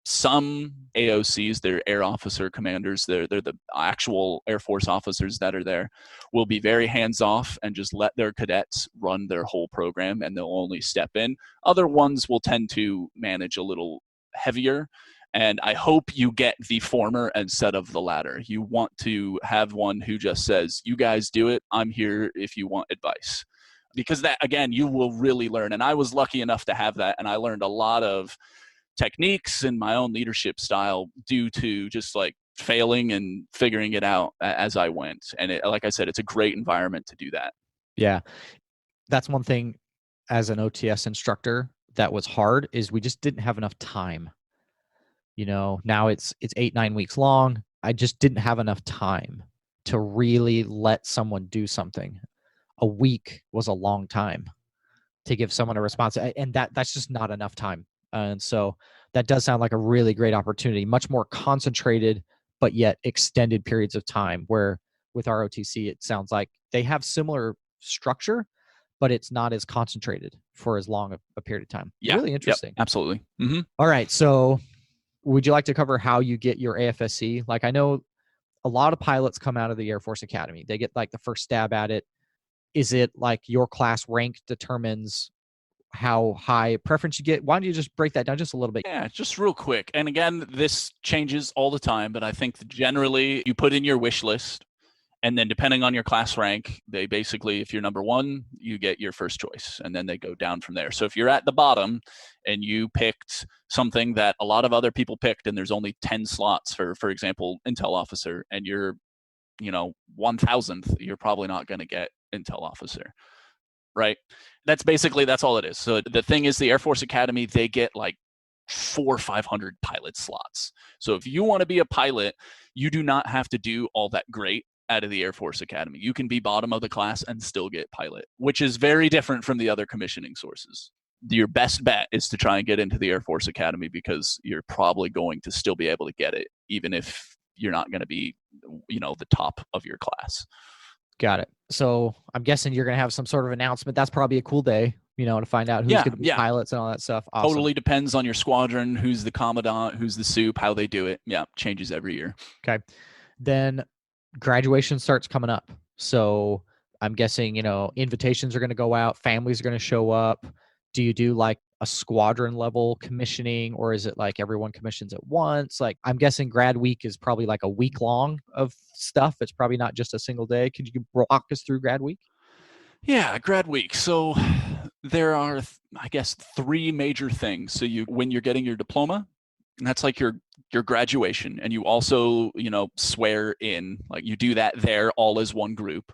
[SPEAKER 4] Some AOCs, they're air officer commanders, they're the actual Air Force officers that are there, will be very hands-off and just let their cadets run their whole program, and they'll only step in. Other ones will tend to manage a little heavier, and I hope you get the former instead of the latter. You want to have one who just says, you guys do it, I'm here if you want advice. Because that, again, you will really learn. And I was lucky enough to have that, and I learned a lot of techniques in my own leadership style due to just like failing and figuring it out as I went. And like I said, it's a great environment to do that.
[SPEAKER 3] Yeah. That's one thing as an OTS instructor that was hard, is we just didn't have enough time. Now it's 8-9 weeks long. I just didn't have enough time to really let someone do something. A week was a long time to give someone a response. And that's just not enough time. And so that does sound like a really great opportunity, much more concentrated, but yet extended periods of time, where with ROTC, it sounds like they have similar structure, but it's not as concentrated for as long a period of time.
[SPEAKER 4] Yeah.
[SPEAKER 3] Really interesting.
[SPEAKER 4] Yep, absolutely.
[SPEAKER 3] All right. So would you like to cover how you get your AFSC? Like, I know a lot of pilots come out of the Air Force Academy. They get like the first stab at it. Is it like your class rank determines how high preference you get? Why don't you just break that down just a little bit?
[SPEAKER 4] Yeah, just real quick. And again, this changes all the time, but I think that generally you put in your wish list, and then depending on your class rank, they basically, if you're number 1, you get your first choice, and then they go down from there. So if you're at the bottom and you picked something that a lot of other people picked, and there's only 10 slots for example, intel officer, and you're, 1000th, you're probably not going to get intel officer, right? That's all it is. So the thing is, the Air Force Academy, they get like 400 or 500 pilot slots. So if you want to be a pilot, you do not have to do all that great out of the Air Force Academy. You can be bottom of the class and still get pilot, which is very different from the other commissioning sources. Your best bet is to try and get into the Air Force Academy, because you're probably going to still be able to get it, even if you're not going to be, the top of your class.
[SPEAKER 3] Got it. So I'm guessing you're going to have some sort of announcement. That's probably a cool day, to find out who's going to be pilots and all that stuff. Awesome.
[SPEAKER 4] Totally depends on your squadron, who's the commandant, who's the soup, how they do it. Yeah, changes every year.
[SPEAKER 3] Okay. Then graduation starts coming up. So I'm guessing, invitations are going to go out, families are going to show up. Do you do like a squadron level commissioning, or is it like everyone commissions at once? Like, I'm guessing grad week is probably like a week long of stuff. It's probably not just a single day. Could you walk us through grad week?
[SPEAKER 4] Yeah, grad week. So there are, I guess, 3 major things. So when you're getting your diploma, and that's like your graduation, and you also, swear in, like you do that there all as one group.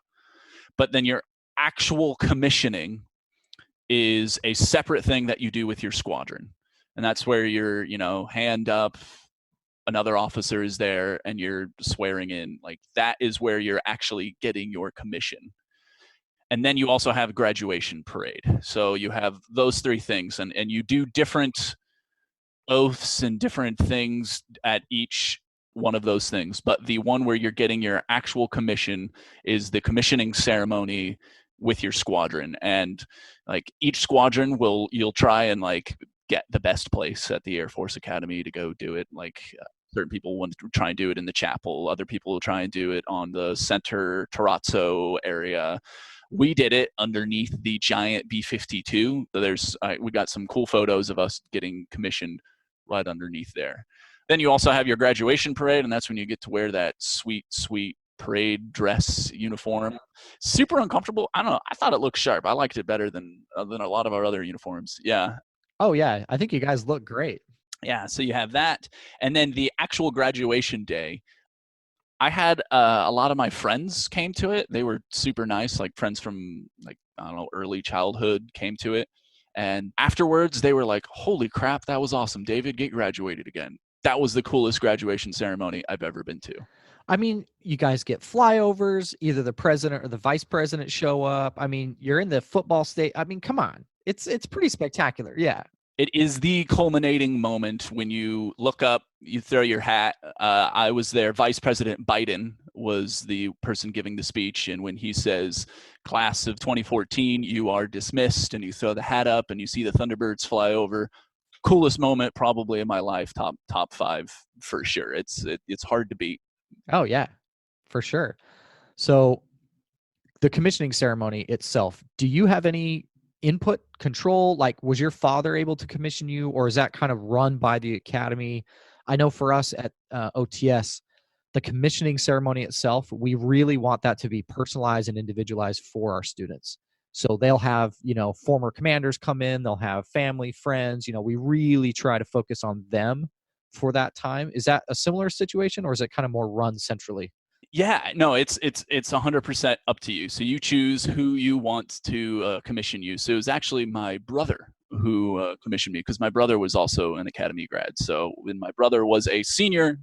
[SPEAKER 4] But then your actual commissioning is a separate thing that you do with your squadron. And that's where you're, hand up, another officer is there, and you're swearing in. Like, that is where you're actually getting your commission. And then you also have graduation parade. So you have those 3 things, and you do different oaths and different things at each one of those things. But the one where you're getting your actual commission is the commissioning ceremony with your squadron. And like each squadron you'll try and like get the best place at the Air Force Academy to go do it. Like certain people want to try and do it in the chapel. Other people will try and do it on the center terrazzo area. We did it underneath the giant B-52. So we got some cool photos of us getting commissioned right underneath there. Then you also have your graduation parade, and that's when you get to wear that sweet, sweet parade dress uniform. Super uncomfortable. I don't know. I thought it looked sharp. I liked it better than a lot of our other uniforms. Yeah.
[SPEAKER 3] Oh, yeah. I think you guys look great.
[SPEAKER 4] Yeah. So you have that. And then the actual graduation day, I had a lot of my friends came to it. They were super nice, like friends from early childhood came to it. And afterwards they were like, holy crap, that was awesome. David, get graduated again. That was the coolest graduation ceremony I've ever been to.
[SPEAKER 3] I mean, you guys get flyovers, either the president or the vice president show up. I mean, you're in the football state. I mean, come on. It's pretty spectacular. Yeah.
[SPEAKER 4] It is the culminating moment when you look up, you throw your hat. I was there. Vice President Biden was the person giving the speech. And when he says, class of 2014, you are dismissed, and you throw the hat up and you see the Thunderbirds fly over. Coolest moment probably in my life. Top 5 for sure. It's hard to beat.
[SPEAKER 3] Oh, yeah, for sure. So the commissioning ceremony itself, do you have any input control? Like, was your father able to commission you, or is that kind of run by the academy? I know for us at OTS, the commissioning ceremony itself, we really want that to be personalized and individualized for our students. So they'll have, former commanders come in, they'll have family, friends, we really try to focus on them for that time. Is that a similar situation, or is it kind of more run centrally?
[SPEAKER 4] Yeah, no, it's 100% up to you. So you choose who you want to commission you. So it was actually my brother who commissioned me, because my brother was also an academy grad. So when my brother was a senior,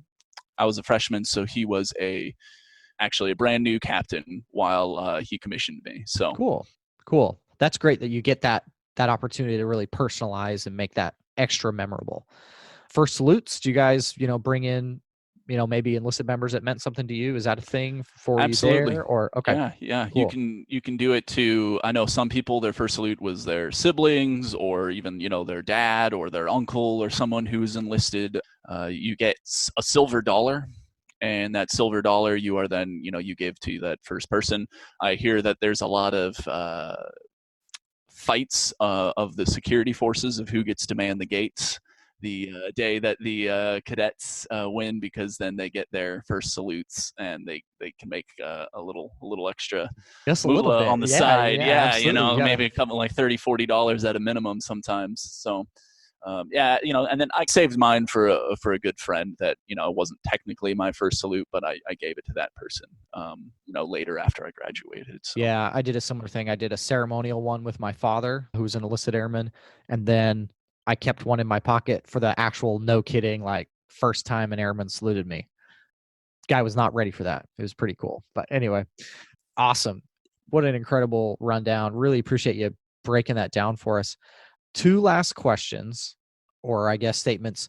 [SPEAKER 4] I was a freshman. So he was actually a brand new captain while he commissioned me. So
[SPEAKER 3] cool. That's great that you get that opportunity to really personalize and make that extra memorable. For salutes, do you guys, bring in maybe enlisted members that meant something to you? Is that a thing for
[SPEAKER 4] Absolutely.
[SPEAKER 3] you there? Or okay.
[SPEAKER 4] Yeah.
[SPEAKER 3] Cool.
[SPEAKER 4] You can do it to, I know some people, their first salute was their siblings or even, their dad or their uncle or someone who's enlisted. You get a silver dollar. And that silver dollar you are then, you give to that first person. I hear that there's a lot of fights of the security forces of who gets to man the gates the day that the cadets win, because then they get their first salutes and they can make a little extra
[SPEAKER 3] just a little bit
[SPEAKER 4] on the side. Yeah,
[SPEAKER 3] absolutely.
[SPEAKER 4] maybe a couple like $30-$40 at a minimum sometimes. So and then I saved mine for a good friend that, it wasn't technically my first salute, but I gave it to that person, later after I graduated. So.
[SPEAKER 3] Yeah, I did a similar thing. I did a ceremonial one with my father, who's an enlisted airman, and then I kept one in my pocket for the actual, no kidding, like first time an airman saluted me. Guy was not ready for that. It was pretty cool. But anyway, awesome. What an incredible rundown. Really appreciate you breaking that down for us. 2 last questions, or I guess statements.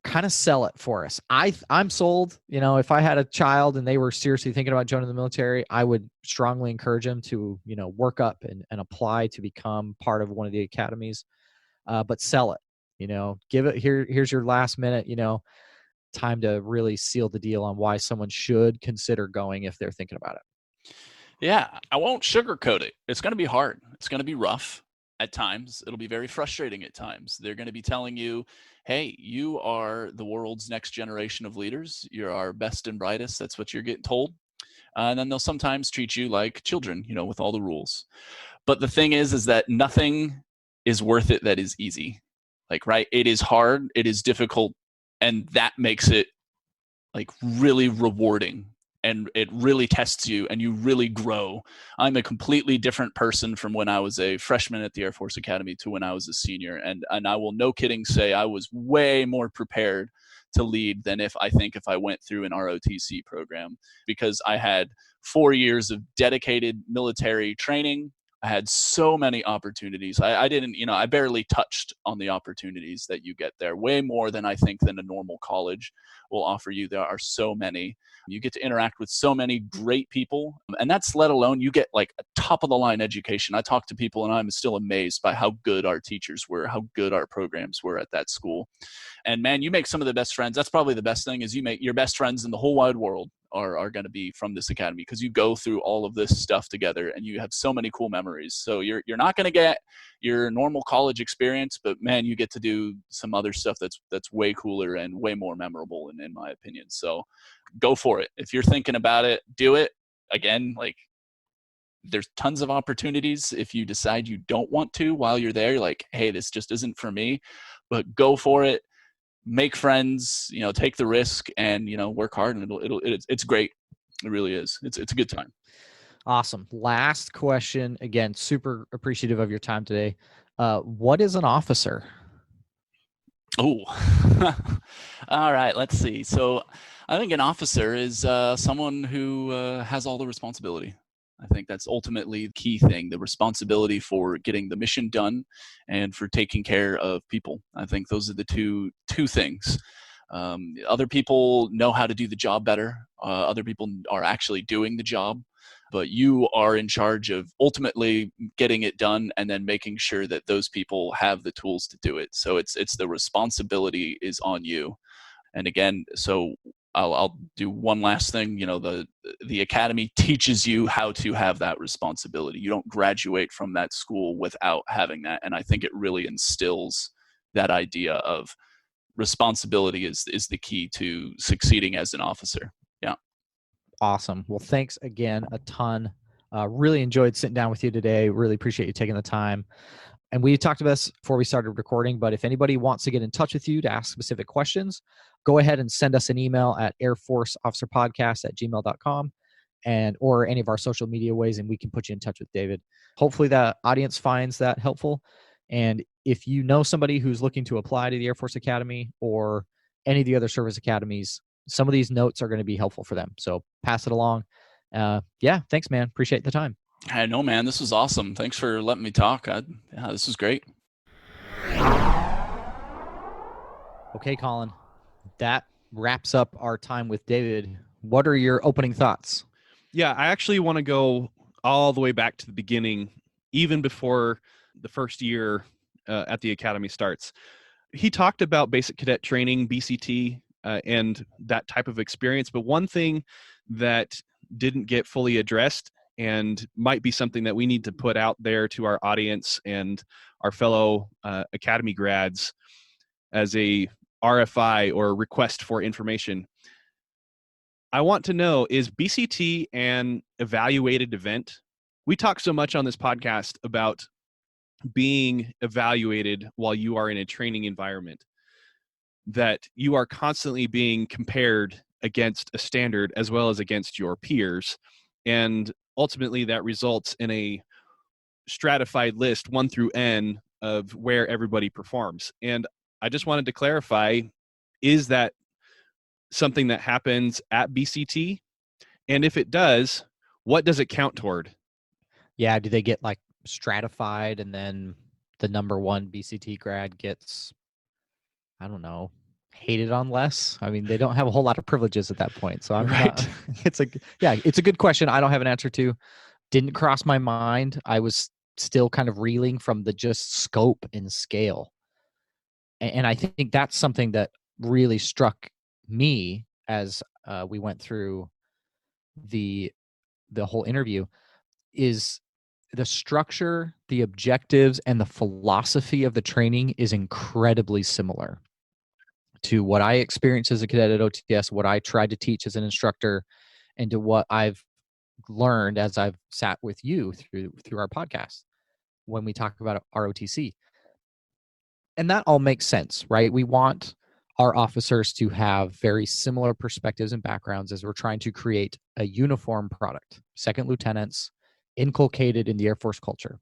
[SPEAKER 3] Kind of sell it for us. I'm sold. If I had a child and they were seriously thinking about joining the military, I would strongly encourage them to, work up and apply to become part of one of the academies. But sell it, give it here's your last minute, time to really seal the deal on why someone should consider going if they're thinking about it.
[SPEAKER 4] Yeah, I won't sugarcoat it. It's going to be hard. It's going to be rough at times. It'll be very frustrating at times. They're going to be telling you, hey, you are the world's next generation of leaders. You're our best and brightest. That's what you're getting told. And then they'll sometimes treat you like children, with all the rules. But the thing is that nothing is worth it that is easy. Like, right? It is hard. It is difficult. And that makes it like really rewarding. And it really tests you and you really grow. I'm a completely different person from when I was a freshman at the Air Force Academy to when I was a senior. And I will, no kidding, say I was way more prepared to lead than if I went through an ROTC program, because I had 4 years of dedicated military training. I had so many opportunities. I didn't, I barely touched on the opportunities that you get there, way more than I think than a normal college will offer you. There are so many. You get to interact with so many great people. And that's let alone you get like a top of the line education. I talk to people and I'm still amazed by how good our teachers were, how good our programs were at that school. And man, you make some of the best friends. That's probably the best thing, is you make your best friends in the whole wide world are going to be from this academy, because you go through all of this stuff together and you have so many cool memories. So you're not going to get your normal college experience, but man, you get to do some other stuff that's way cooler and way more memorable in my opinion. So go for it. If you're thinking about it, do it. Again, like, there's tons of opportunities. If you decide you don't want to while you're there, like, hey, this just isn't for me, but go for it. Make friends, take the risk, and work hard, and it's great. It really is. It's a good time.
[SPEAKER 3] Awesome. Last question. Again, super appreciative of your time today. What is an officer?
[SPEAKER 4] Oh, all right. Let's see. So I think an officer is someone who has all the responsibility. I think that's ultimately the key thing, the responsibility for getting the mission done and for taking care of people. I think those are the two things. Other people know how to do the job better. Other people are actually doing the job, but you are in charge of ultimately getting it done and then making sure that those people have the tools to do it. So it's the responsibility is on you. And again, so I'll do one last thing. The academy teaches you how to have that responsibility. You don't graduate from that school without having that. And I think it really instills that idea of responsibility is the key to succeeding as an officer. Yeah.
[SPEAKER 3] Awesome. Well, thanks again a ton. Really enjoyed sitting down with you today. Really appreciate you taking the time. And we talked about this before we started recording, but if anybody wants to get in touch with you to ask specific questions, go ahead and send us an email at airforceofficerpodcast@gmail.com or any of our social media ways, and we can put you in touch with David. Hopefully the audience finds that helpful. And if you know somebody who's looking to apply to the Air Force Academy or any of the other service academies, some of these notes are going to be helpful for them. So pass it along. Thanks, man. Appreciate the time.
[SPEAKER 4] I know, man. This was awesome. Thanks for letting me talk. This was great.
[SPEAKER 3] Okay, Colin. That wraps up our time with David. What are your opening thoughts?
[SPEAKER 2] Yeah, I actually want to go all the way back to the beginning, even before the first year at the academy starts. He talked about basic cadet training, BCT, and that type of experience. But one thing that didn't get fully addressed and might be something that we need to put out there to our audience and our fellow academy grads as a RFI or request for information. I want to know, is BCT an evaluated event? We talk so much on this podcast about being evaluated while you are in a training environment, that you are constantly being compared against a standard as well as against your peers. And ultimately that results in a stratified list 1 through N of where everybody performs. And I just wanted to clarify, is that something that happens at BCT? And if it does, what does it count toward?
[SPEAKER 3] Yeah, do they get like stratified and then the number one BCT grad gets, I don't know, hated on less? I mean, they don't have a whole lot of privileges at that point. So I'm
[SPEAKER 2] Right.
[SPEAKER 3] not, it's a good question. I don't have an answer to. Didn't cross my mind. I was still kind of reeling from the just scope and scale. And I think that's something that really struck me as we went through the whole interview, is the structure, the objectives, and the philosophy of the training is incredibly similar to what I experienced as a cadet at OTS, what I tried to teach as an instructor, and to what I've learned as I've sat with you through our podcast when we talk about ROTC. And that all makes sense, right? We want our officers to have very similar perspectives and backgrounds as we're trying to create a uniform product. Second lieutenants inculcated in the Air Force culture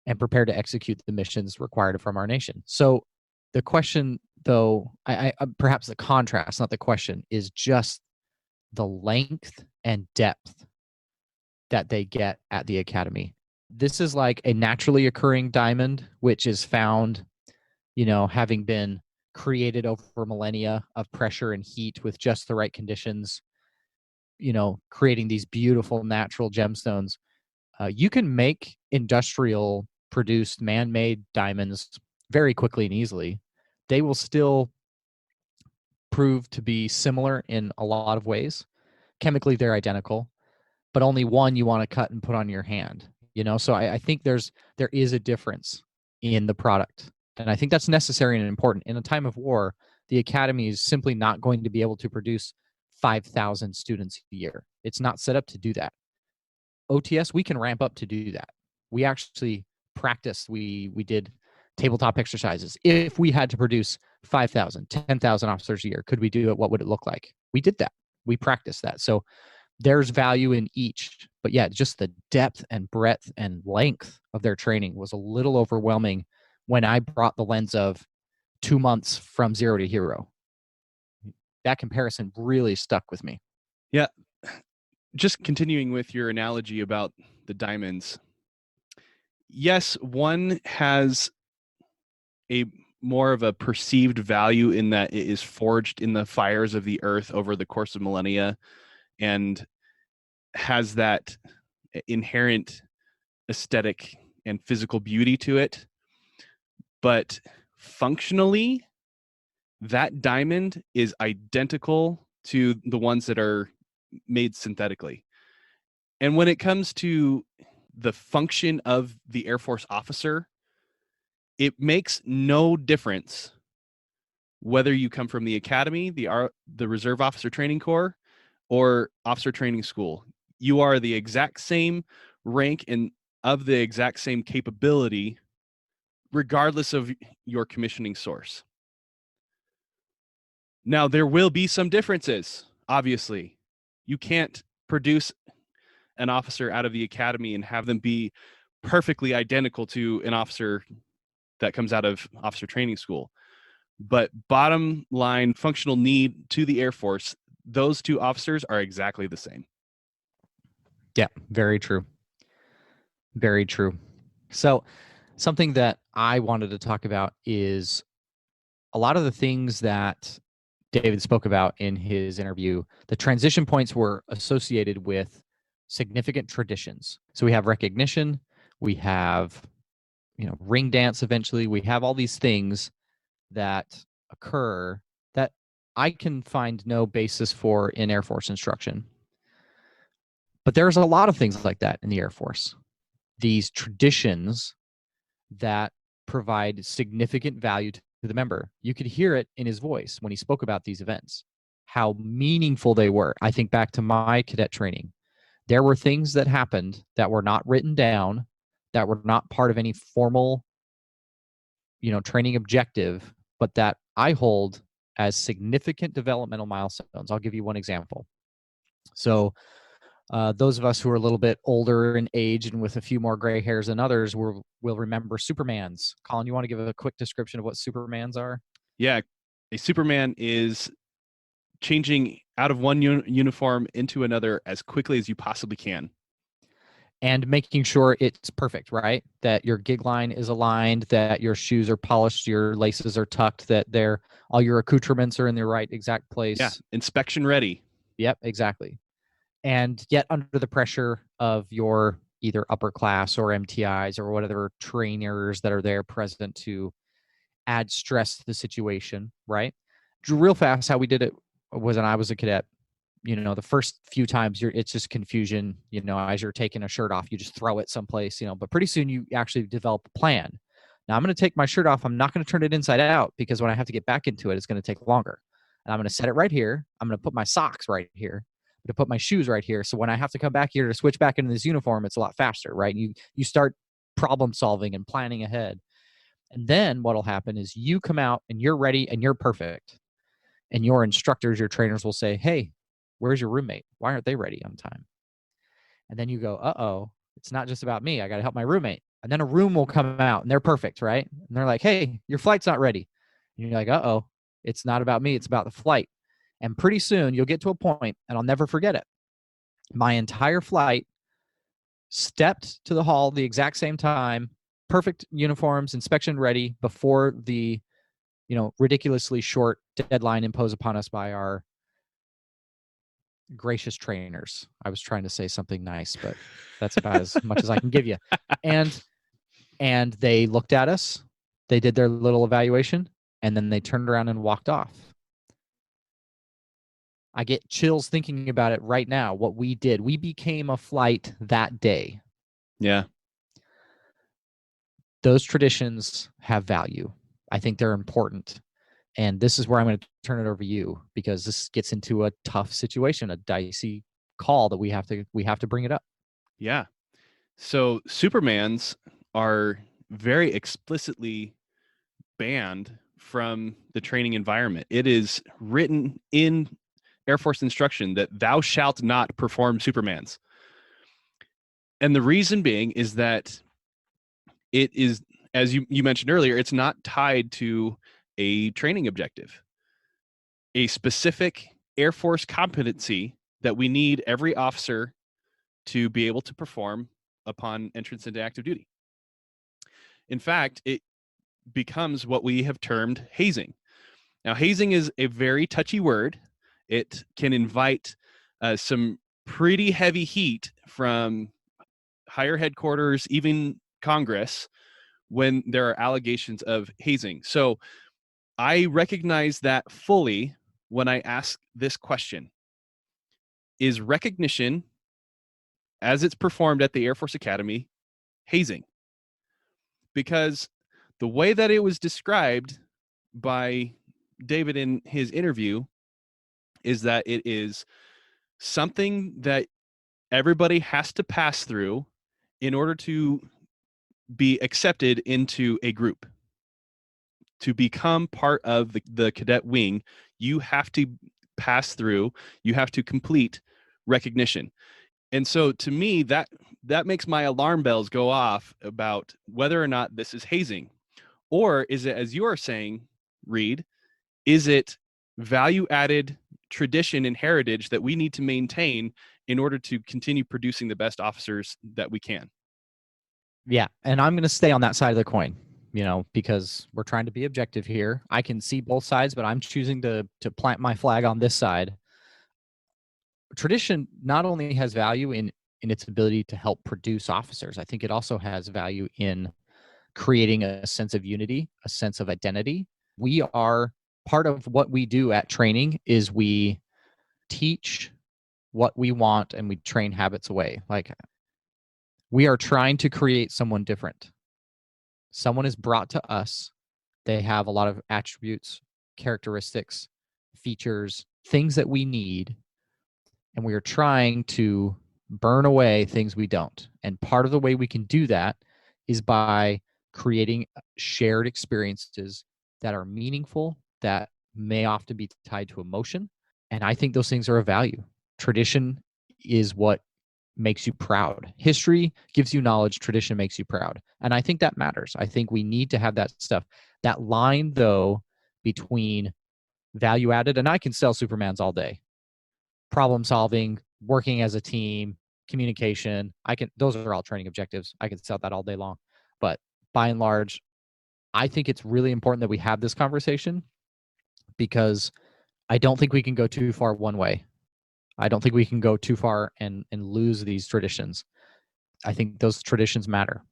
[SPEAKER 3] and prepared to execute the missions required from our nation. So the question, though, I perhaps the contrast, not the question, is just the length and depth that they get at the academy. This is like a naturally occurring diamond, which is found, having been created over millennia of pressure and heat with just the right conditions, creating these beautiful natural gemstones. You can make industrial produced man-made diamonds very quickly and easily. They will still prove to be similar in a lot of ways. Chemically, they're identical, but only one you want to cut and put on your hand. So I think there is a difference in the product. And I think that's necessary and important. In a time of war, the academy is simply not going to be able to produce 5,000 students a year. It's not set up to do that. OTS, we can ramp up to do that. We actually practiced. We did tabletop exercises. If we had to produce 5,000, 10,000 officers a year, could we do it? What would it look like? We did that. We practiced that. So there's value in each. But yeah, just the depth and breadth and length of their training was a little overwhelming when I brought the lens of 2 months from zero to hero. That comparison really stuck with me.
[SPEAKER 2] Yeah. Just continuing with your analogy about the diamonds. Yes, one has a more of a perceived value in that it is forged in the fires of the earth over the course of millennia and has that inherent aesthetic and physical beauty to it. But functionally, that diamond is identical to the ones that are made synthetically. And when it comes to the function of the Air Force officer, it makes no difference whether you come from the academy, the Reserve Officer Training Corps, or officer training school. You are the exact same rank and of the exact same capability, regardless of your commissioning source. Now, there will be some differences, obviously. You can't produce an officer out of the academy and have them be perfectly identical to an officer that comes out of officer training school. But bottom line, functional need to the Air Force, those two officers are exactly the same.
[SPEAKER 3] Yeah, very true. Very true. So something that I wanted to talk about is a lot of the things that David spoke about in his interview, the transition points were associated with significant traditions. So we have recognition, we have, ring dance eventually, we have all these things that occur that I can find no basis for in Air Force instruction. But there's a lot of things like that in the Air Force. These traditions that provide significant value to the member. You could hear it in his voice when he spoke about these events, how meaningful they were. I think back to my cadet training. There were things that happened that were not written down, that were not part of any formal, training objective, but that I hold as significant developmental milestones. I'll give you one example. So those of us who are a little bit older in age and with a few more gray hairs than others will remember Supermans. Colin, you want to give a quick description of what Supermans are?
[SPEAKER 2] Yeah, a Superman is changing out of one uniform into another as quickly as you possibly can.
[SPEAKER 3] And making sure it's perfect, right? That your gig line is aligned, that your shoes are polished, your laces are tucked, that all your accoutrements are in the right exact place.
[SPEAKER 2] Yeah, inspection ready.
[SPEAKER 3] Yep, exactly. And yet under the pressure of your either upper class or MTIs or whatever trainers that are there present to add stress to the situation, right? Real fast, how we did it was when I was a cadet. The first few times it's just confusion, as you're taking a shirt off, you just throw it someplace, but pretty soon you actually develop a plan. Now I'm going to take my shirt off. I'm not going to turn it inside out because when I have to get back into it, it's going to take longer. And I'm going to set it right here. I'm going to put my socks right here. To put my shoes right here. So when I have to come back here to switch back into this uniform, it's a lot faster, right? You start problem solving and planning ahead. And then what'll happen is you come out and you're ready and you're perfect. And your instructors, your trainers will say, hey, where's your roommate? Why aren't they ready on time? And then you go, uh-oh, it's not just about me. I got to help my roommate. And then a room will come out and they're perfect, right? And they're like, hey, your flight's not ready. And you're like, uh-oh, it's not about me. It's about the flight. And pretty soon you'll get to a point, and I'll never forget it. My entire flight stepped to the hall the exact same time, perfect uniforms, inspection ready, before the, ridiculously short deadline imposed upon us by our gracious trainers. I was trying to say something nice, but that's about as much as I can give you. And they looked at us, they did their little evaluation, and then they turned around and walked off. I get chills thinking about it right now, what we did. We became a flight that day.
[SPEAKER 2] Yeah.
[SPEAKER 3] Those traditions have value. I think they're important. And this is where I'm going to turn it over to you, because this gets into a tough situation, a dicey call that we have to bring it up.
[SPEAKER 2] Yeah. So Supermans are very explicitly banned from the training environment. It is written in Air Force instruction that thou shalt not perform Supermans. And the reason being is that it is, as you mentioned earlier, it's not tied to a training objective, a specific Air Force competency that we need every officer to be able to perform upon entrance into active duty. In fact, it becomes what we have termed hazing. Now, hazing is a very touchy word. It can invite some pretty heavy heat from higher headquarters, even Congress, when there are allegations of hazing. So I recognize that fully when I ask this question. Is recognition, as it's performed at the Air Force Academy, hazing? Because the way that it was described by David in his interview is that it is something that everybody has to pass through in order to be accepted into a group. To become part of the cadet wing, you have to pass through, you have to complete recognition. And so to me, that makes my alarm bells go off about whether or not this is hazing. Or is it, as you are saying, Reed, is it value-added tradition and heritage that we need to maintain in order to continue producing the best officers that we can?
[SPEAKER 3] Yeah, and I'm going to stay on that side of the coin. because we're trying to be objective here. I can see both sides, but I'm choosing to plant my flag on this side. Tradition not only has value in its ability to help produce officers, I think it also has value in creating a sense of unity, a sense of identity. We are part of what we do at training is we teach what we want and we train habits away. Like, we are trying to create someone different. Someone is brought to us. They have a lot of attributes, characteristics, features, things that we need. And we are trying to burn away things we don't. And part of the way we can do that is by creating shared experiences that are meaningful, that may often be tied to emotion. And I think those things are of value. Tradition is what makes you proud. History gives you knowledge. Tradition makes you proud. And I think that matters. I think we need to have that stuff. That line, though, between value added, and I can sell Supermans all day. Problem solving, working as a team, communication. Those are all training objectives. I can sell that all day long. But by and large, I think it's really important that we have this conversation, because I don't think we can go too far one way. I don't think we can go too far and lose these traditions. I think those traditions matter.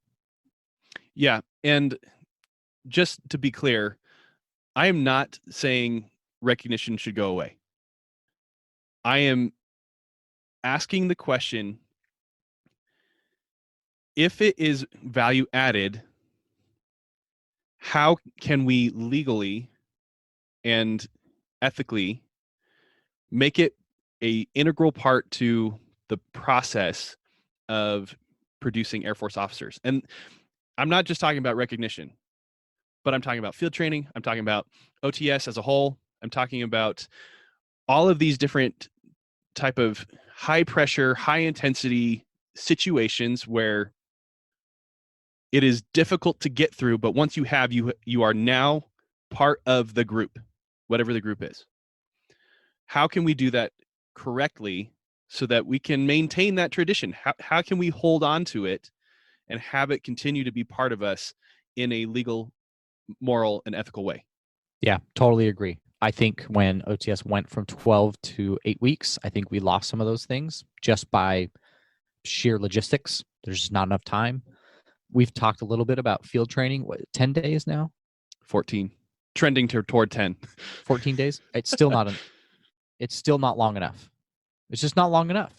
[SPEAKER 2] Yeah. And just to be clear, I am not saying recognition should go away. I am asking the question, if it is value added, how can we legally and ethically make it an integral part to the process of producing Air Force officers? And I'm not just talking about recognition, but I'm talking about field training. I'm talking about OTS as a whole. I'm talking about all of these different type of high pressure, high intensity situations where it is difficult to get through, but once you have, you are now part of the group, whatever the group is. How can we do that correctly so that we can maintain that tradition? How can we hold on to it and have it continue to be part of us in a legal, moral, and ethical way?
[SPEAKER 3] Yeah, totally agree. I think when OTS went from 12 to 8 weeks, I think we lost some of those things just by sheer logistics. There's just not enough time. We've talked a little bit about field training. What, 10 days now?
[SPEAKER 2] 14. Trending toward 10.
[SPEAKER 3] 14 days? It's still not long enough. It's just not long enough.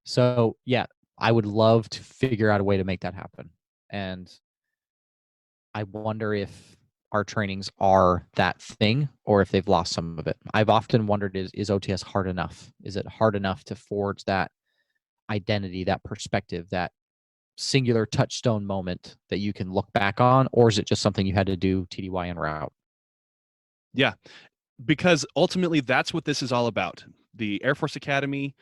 [SPEAKER 3] So, yeah, I would love to figure out a way to make that happen. And I wonder if our trainings are that thing or if they've lost some of it. I've often wondered, is OTS hard enough? Is it hard enough to forge that identity, that perspective, that singular touchstone moment that you can look back on? Or is it just something you had to do TDY en route?
[SPEAKER 2] Yeah, because ultimately that's what this is all about. The Air Force Academy,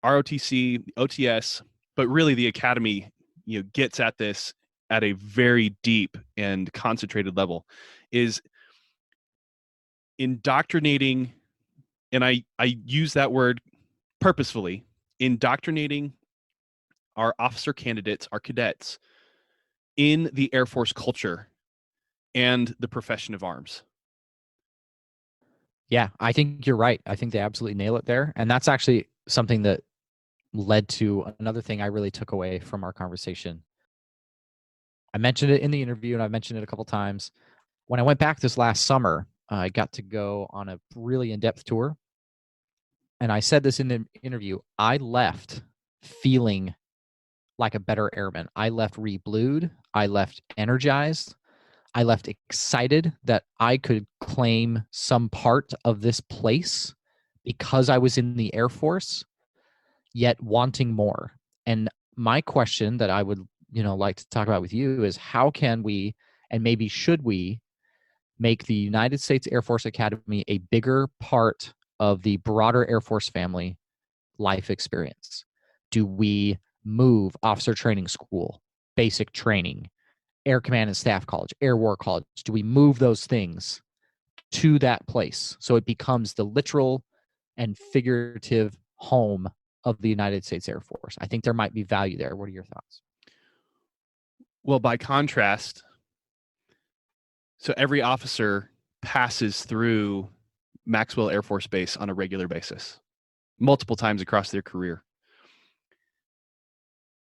[SPEAKER 2] ROTC, OTS, but really the Academy, gets at this at a very deep and concentrated level, is indoctrinating, and I use that word purposefully, indoctrinating our officer candidates, our cadets, in the Air Force culture and the profession of arms.
[SPEAKER 3] Yeah, I think you're right. I think they absolutely nail it there. And that's actually something that led to another thing I really took away from our conversation. I mentioned it in the interview, and I've mentioned it a couple times. When I went back this last summer, I got to go on a really in-depth tour. And I said this in the interview, I left feeling like a better airman. I left reblued. I left energized. I left excited that I could claim some part of this place because I was in the Air Force, yet wanting more. And my question that I would, like to talk about with you is, how can we, and maybe should we, make the United States Air Force Academy a bigger part of the broader Air Force family life experience? Do we move officer training school, basic training, Air Command and Staff College, Air War College? Do we move those things to that place so it becomes the literal and figurative home of the United States Air Force? I think there might be value there. What are your thoughts?
[SPEAKER 2] Well, by contrast, So every officer passes through Maxwell Air Force Base on a regular basis, multiple times across their career.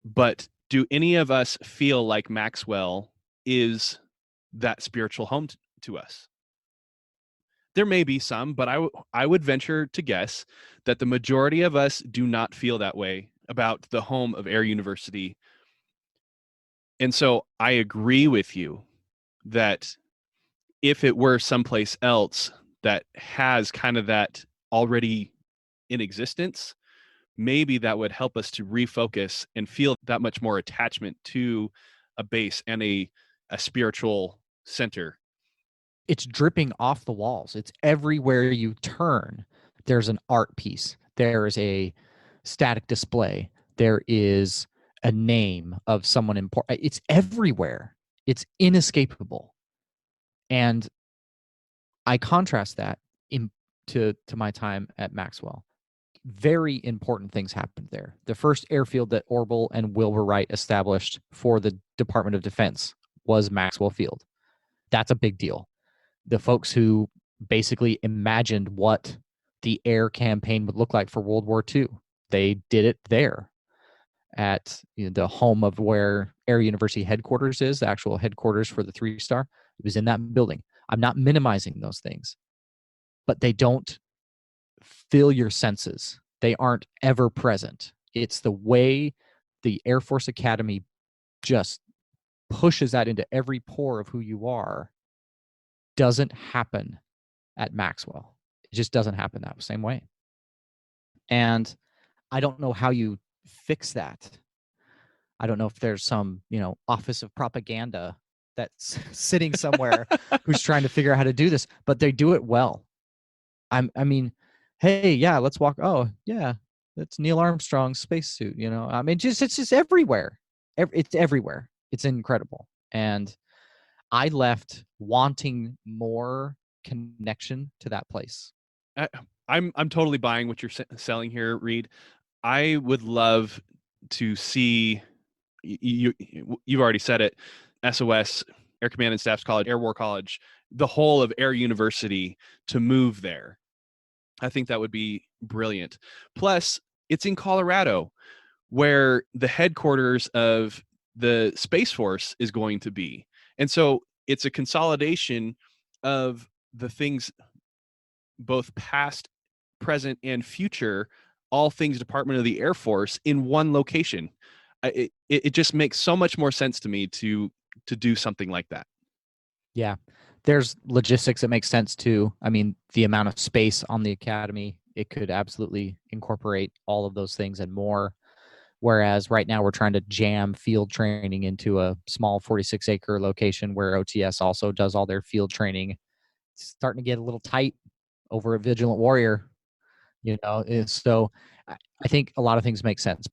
[SPEAKER 2] But do any of us feel like Maxwell is that spiritual home to us? There may be some, but I would venture to guess that the majority of us do not feel that way about the home of Air University. And so I agree with you that if it were someplace else that has kind of that already in existence, maybe that would help us to refocus and feel that much more attachment to a base and a spiritual center.
[SPEAKER 3] It's dripping off the walls. It's everywhere you turn. There's an art piece. There is a static display. There is a name of someone important. It's everywhere. It's inescapable. And I contrast that to my time at Maxwell. Very important things happened there. The first airfield that Orville and Wilbur Wright established for the Department of Defense was Maxwell Field. That's a big deal. The folks who basically imagined what the air campaign would look like for World War II, they did it there at the home of where Air University headquarters is, the actual headquarters for the 3-star. It was in that building. I'm not minimizing those things, but they don't fill your senses. They aren't ever present. It's the way the Air Force Academy just pushes that into every pore of who you are. Doesn't happen at Maxwell. It just doesn't happen that same way. And I don't know how you fix that. I don't know if there's some, office of propaganda that's sitting somewhere who's trying to figure out how to do this, but they do it well. I mean, hey, yeah, let's walk. Oh, yeah, that's Neil Armstrong's spacesuit. I mean, it's just everywhere. It's everywhere. It's incredible. And I left wanting more connection to that place.
[SPEAKER 2] I'm totally buying what you're selling here, Reed. I would love to see you've already said it. SOS, Air Command and Staff's College, Air War College, the whole of Air University to move there. I think that would be brilliant. Plus, it's in Colorado, where the headquarters of the Space Force is going to be. And so it's a consolidation of the things, both past, present, and future, all things Department of the Air Force in one location. It just makes so much more sense to me to do something like that.
[SPEAKER 3] Yeah. There's logistics that make sense too. I mean, the amount of space on the academy, it could absolutely incorporate all of those things and more. Whereas right now we're trying to jam field training into a small 46-acre location where OTS also does all their field training. It's starting to get a little tight over a Vigilant Warrior, So I think a lot of things make sense.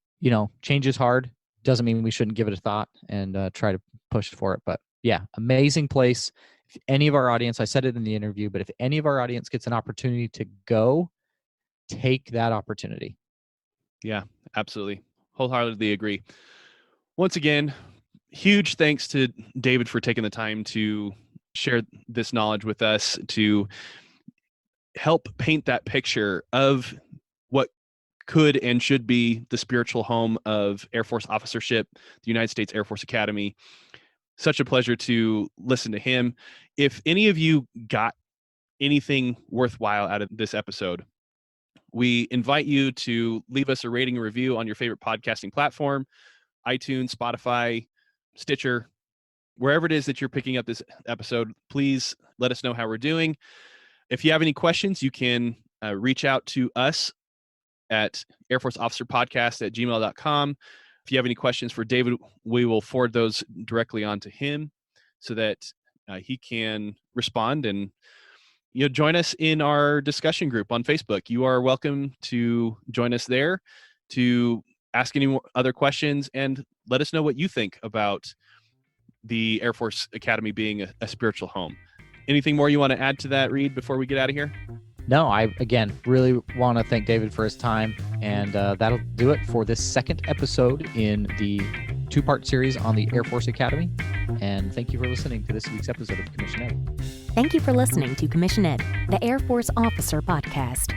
[SPEAKER 3] Change is hard. Doesn't mean we shouldn't give it a thought and try to push for it. But yeah, amazing place. If any of our audience, I said it in the interview, but if any of our audience gets an opportunity to go, take that opportunity.
[SPEAKER 2] Yeah, absolutely. Wholeheartedly agree. Once again, huge thanks to David for taking the time to share this knowledge with us, to help paint that picture of what could and should be the spiritual home of Air Force officership, the United States Air Force Academy. Such a pleasure to listen to him. If any of you got anything worthwhile out of this episode, we invite you to leave us a rating and review on your favorite podcasting platform, iTunes, Spotify, Stitcher, wherever it is that you're picking up this episode. Please let us know how we're doing. If you have any questions, you can reach out to us at airforceofficerpodcast@gmail.com. If you have any questions for David, we will forward those directly on to him so that he can respond and join us in our discussion group on Facebook. You are welcome to join us there to ask any other questions and let us know what you think about the Air Force Academy being a spiritual home. Anything more you want to add to that, Reed, before we get out of here?
[SPEAKER 3] No, I, again, really want to thank David for his time, and that'll do it for this second episode in the 2-part series on the Air Force Academy. And thank you for listening to this week's episode of Commission Ed.
[SPEAKER 1] Thank you for listening to Commission Ed, the Air Force Officer Podcast.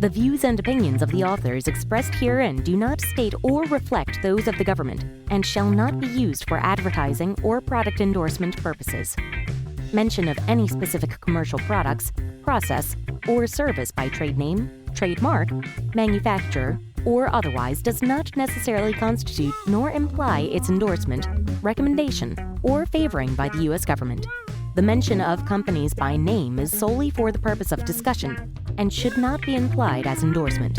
[SPEAKER 1] The views and opinions of the authors expressed herein do not state or reflect those of the government and shall not be used for advertising or product endorsement purposes. Mention of any specific commercial products, process, or service by trade name, trademark, manufacturer, or otherwise does not necessarily constitute nor imply its endorsement, recommendation, or favoring by the U.S. government. The mention of companies by name is solely for the purpose of discussion and should not be implied as endorsement.